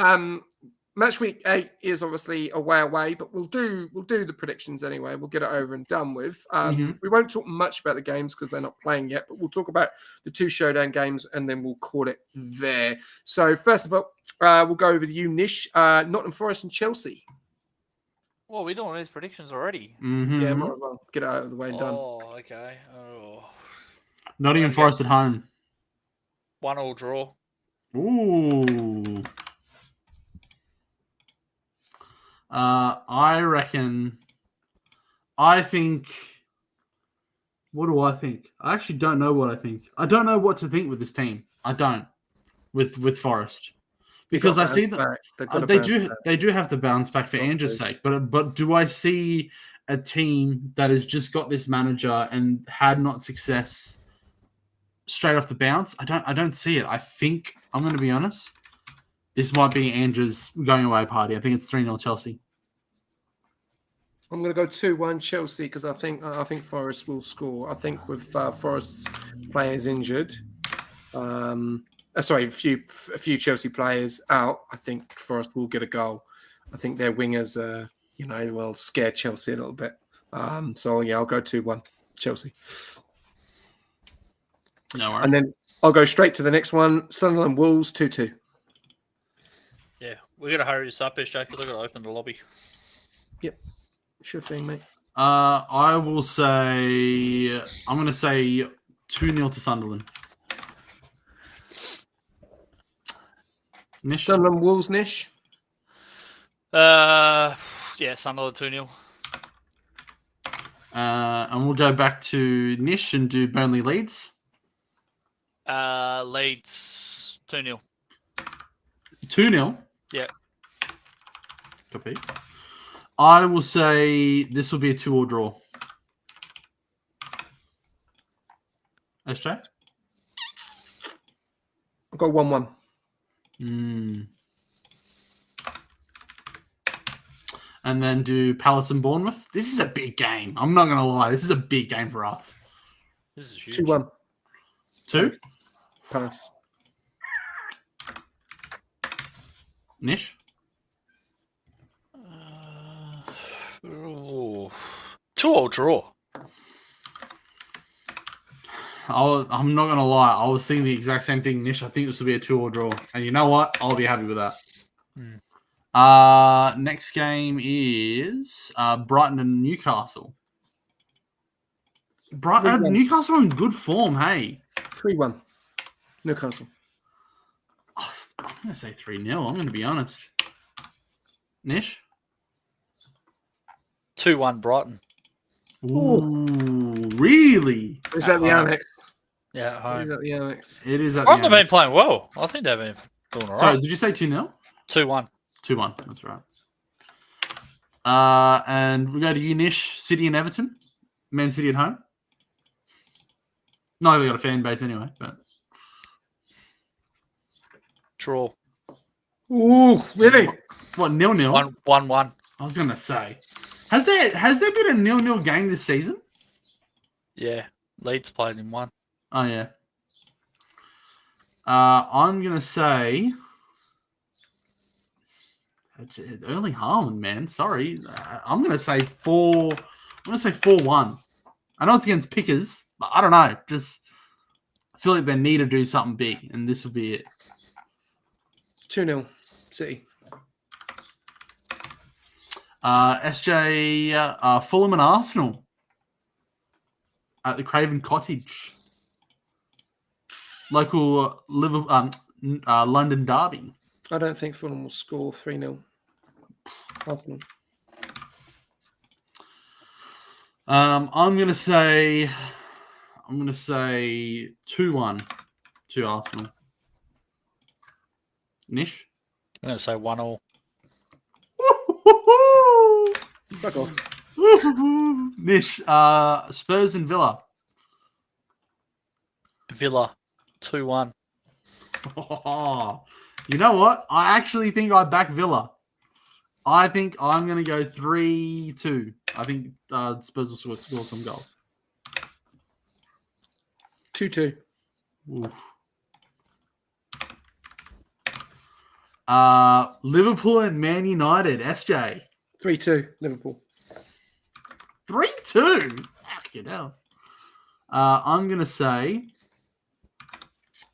Match week 8 is obviously a way away, but we'll do the predictions anyway. We'll get it over and done with. We won't talk much about the games because they're not playing yet, but we'll talk about the 2 showdown games and then we'll call it there. So first of all, we'll go over the Nish, Nottingham Forest and Chelsea. Well, we're doing these predictions already. Mm-hmm. Yeah, might as well get it out of the way and done. Oh, okay. Oh. Nottingham Forest at home. 1-1 draw. Ooh. I think. What do I think? I actually don't know what I think. I don't know what to think with this team. I don't. With Forest. Because I see that they do have to bounce back for Andrew's sake. But do I see a team that has just got this manager and had not success straight off the bounce? I don't see it. I think, I'm going to be honest, this might be Andrew's going away party. I think it's 3-0 Chelsea. I'm going to go 2-1 Chelsea because I think Forest will score. I think with Forest's players injured, a few Chelsea players out, I think Forest will get a goal. I think their wingers, will scare Chelsea a little bit. I'll go 2-1 Chelsea. No worries. And then I'll go straight to the next one. Sunderland Wolves 2-2. Yeah, We got to hurry this up, SJ, because I got to open the lobby. Sure thing, mate. I will say I'm going to say 2-0 to Sunderland. Nish? Sunderland Wolves, Nish. Yeah, Sunderland 2-0. And we'll go back to Nish and do Burnley Leeds. Leeds 2-0. 2-0? Yeah. Copy. I will say this will be a 2-2 draw. SJ? I've got 1-1. And then do Palace and Bournemouth. This is a big game. I'm not going to lie. This is a big game for us. This is huge. 2-1. 2? Pass. Nish? 2-2 draw. I'm not going to lie. I was thinking the exact same thing, Nish. I think this will be a 2-2 draw. And you know what? I'll be happy with that. Next game is Brighton and Newcastle. Newcastle in good form, hey? 3-1. Newcastle. Oh, I'm going to say 3-0. I'm going to be honest. Nish? 2-1 Brighton. Ooh, really? Is that the Annex? Yeah, at home. Is that the Annex? It is at Brighton have the been playing well. I think they've been doing all Sorry, right. did you say 2-0? 2-1. 2-1. That's right. And we go to you, Nish. City and Everton. Man City at home. No, they got a fan base anyway. But Draw. Ooh, really? what 0-0? 1-1. I was gonna say. Has there been a 0-0 game this season? Yeah. Leeds played in 1. Oh yeah. I'm gonna say it's Erling Haaland, man. Sorry, I'm gonna say 4. I'm gonna say 4-1. I know it's against Pickers, but I don't know. Just I feel like they need to do something big, and this will be it. 2-0. City. SJ, Fulham and Arsenal at the Craven Cottage. Local London derby. I don't think Fulham will score 3-0. Arsenal. I'm gonna say 2-1 to Arsenal. Nish? I'm going to say 1-1. Fuck off. Nish, Spurs and Villa. Villa 2-1. Oh, you know what? I actually think I back Villa. I think I'm going to go 3-2. I think Spurs will score some goals. 2-2. Oof. Liverpool and Man United. SJ. 3-2. Liverpool. 3-2. Fucking hell. I'm going to say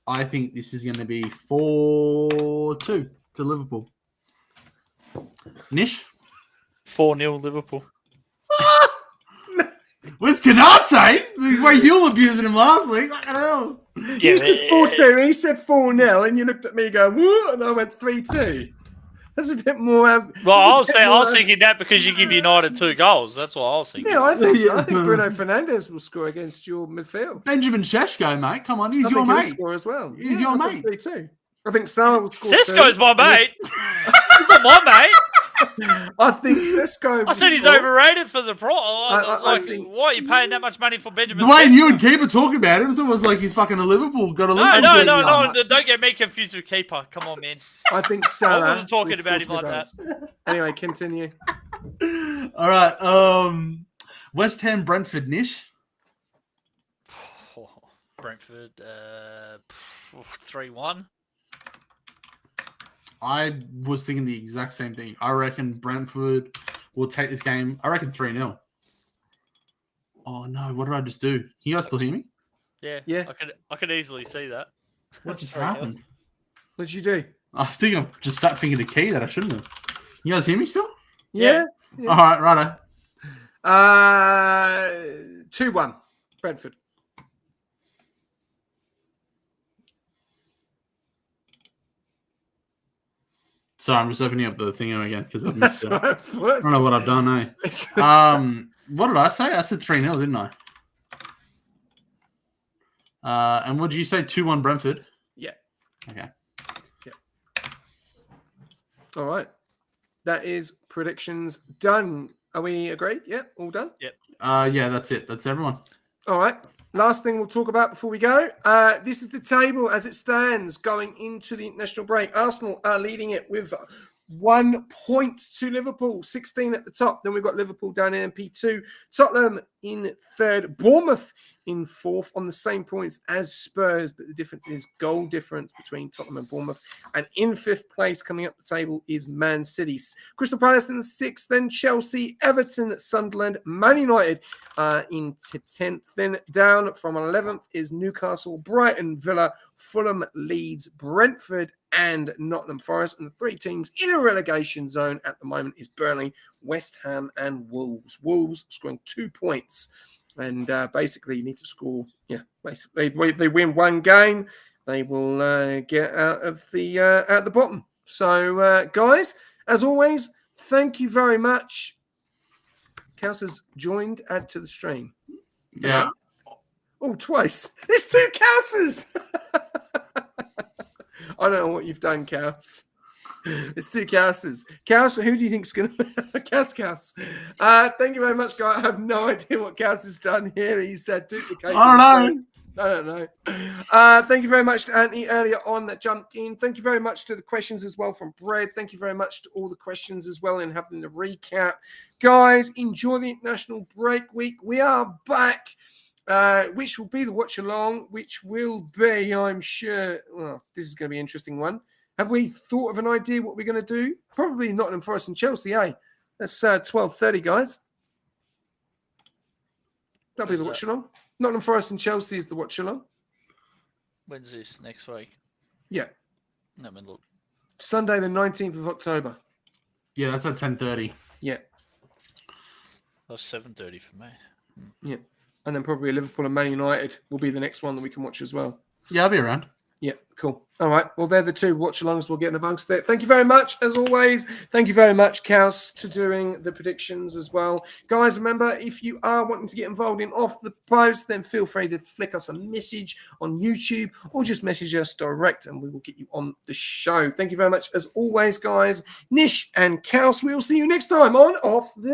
I think this is going to be 4-2 to Liverpool. Nish? 4-0 Liverpool. With Canate? The way you were abusing him last week. Fucking hell. You said 4-2, he said 4-0, and you looked at me and go, what? And I went 3-2. That's a bit more... Well, I was thinking that because you give United 2 goals. That's what I was thinking. Yeah, I think so. I think Bruno Fernandes will score against your midfield. Benjamin Sheshko, mate. Come on, he's I your think he'll mate. score as well. He's your I mate. think 3-2. I think Salah will score Sesko's 2. my mate. He's not my mate. I think Sesko... I said he's overrated for the pro. I think... Why are you paying that much money for Benjamin The way Sesko? you and Keeper talk about him, it's almost like he's fucking a Liverpool. Got a Liverpool jersey on. No. Don't get me confused with Keeper. Come on, man. I think Salah... I wasn't talking will about score him like 2 goals. Anyway, continue. All right. West Ham, Brentford, Nish. Brentford 3-1. I was thinking the exact same thing. I reckon Brentford will take this game. I reckon 3-0. Oh no! What did I just do? Can you guys still hear me? Yeah. Yeah. I could easily see that. What just 3-0. happened? What did you do? I think I've just fat fingered a key that I shouldn't have. You guys hear me still? Yeah. All right, righto. 2-1, Brentford. Sorry, I'm just opening up the thing again because I've missed it. I That's don't know what I've done, eh? What did I say? I said 3-0, didn't I? And what did you say? 2-1 Brentford? Yeah. Okay. All right. That is predictions done. Are we agreed? Yeah, all done? Yeah, that's it. That's everyone. All right. Last thing we'll talk about before we go. This is the table as it stands going into the international break. Arsenal are leading it with 1 point to Liverpool, 16 at the top. Then we've got Liverpool down in P2, Tottenham in third, Bournemouth in fourth on the same points as Spurs, but the difference is goal difference between Tottenham and Bournemouth. And in fifth place coming up the table is Man City. Crystal Palace in sixth, then Chelsea, Everton, Sunderland, Man United into 10th. Then down from 11th is Newcastle, Brighton, Villa, Fulham, Leeds, Brentford, and Nottingham Forest. And the three teams in a relegation zone at the moment is Burnley, West Ham, and Wolves. Wolves scoring 2 points. And basically, you need to score. Yeah, basically, if they win one game, they will get out of the bottom. So, guys, as always, thank you very much. Kaus has joined. Add to the stream. Yeah. Okay. Oh, twice. There's 2 Kauses. I don't know what you've done, Kaus. It's 2 Kauses. Kaus, who do you think is going to... Kaus. Thank you very much, guys. I have no idea what Kaus has done here. He said duplicate. I don't know. Thank you very much to Anthony earlier on that jumped in. Thank you very much to the questions as well from Brad. Thank you very much to all the questions as well and having the recap. Guys, enjoy the international break week. We are back. Which will be the watch along, which will be, I'm sure, well, this is going to be an interesting one. Have we thought of an idea what we're going to do? Probably Nottingham Forest and Chelsea, eh? That's 12:30, guys. That'll be the watch along. Nottingham Forest and Chelsea is the watch along. When's this? Next week? Yeah. Let me look. Sunday, the 19th of October. Yeah, that's at 10:30. Yeah. That's 7:30 for me. Yeah. And then probably Liverpool and Man United will be the next one that we can watch as well. Yeah, I'll be around. Yeah, cool. All right. Well, they're the 2 watch-alongs. We'll get amongst it. Thank you very much, as always. Thank you very much, Kaus, to doing the predictions as well. Guys, remember, if you are wanting to get involved in Off the Post, then feel free to flick us a message on YouTube or just message us direct and we will get you on the show. Thank you very much, as always, guys. Nish and Kaus, we will see you next time on Off the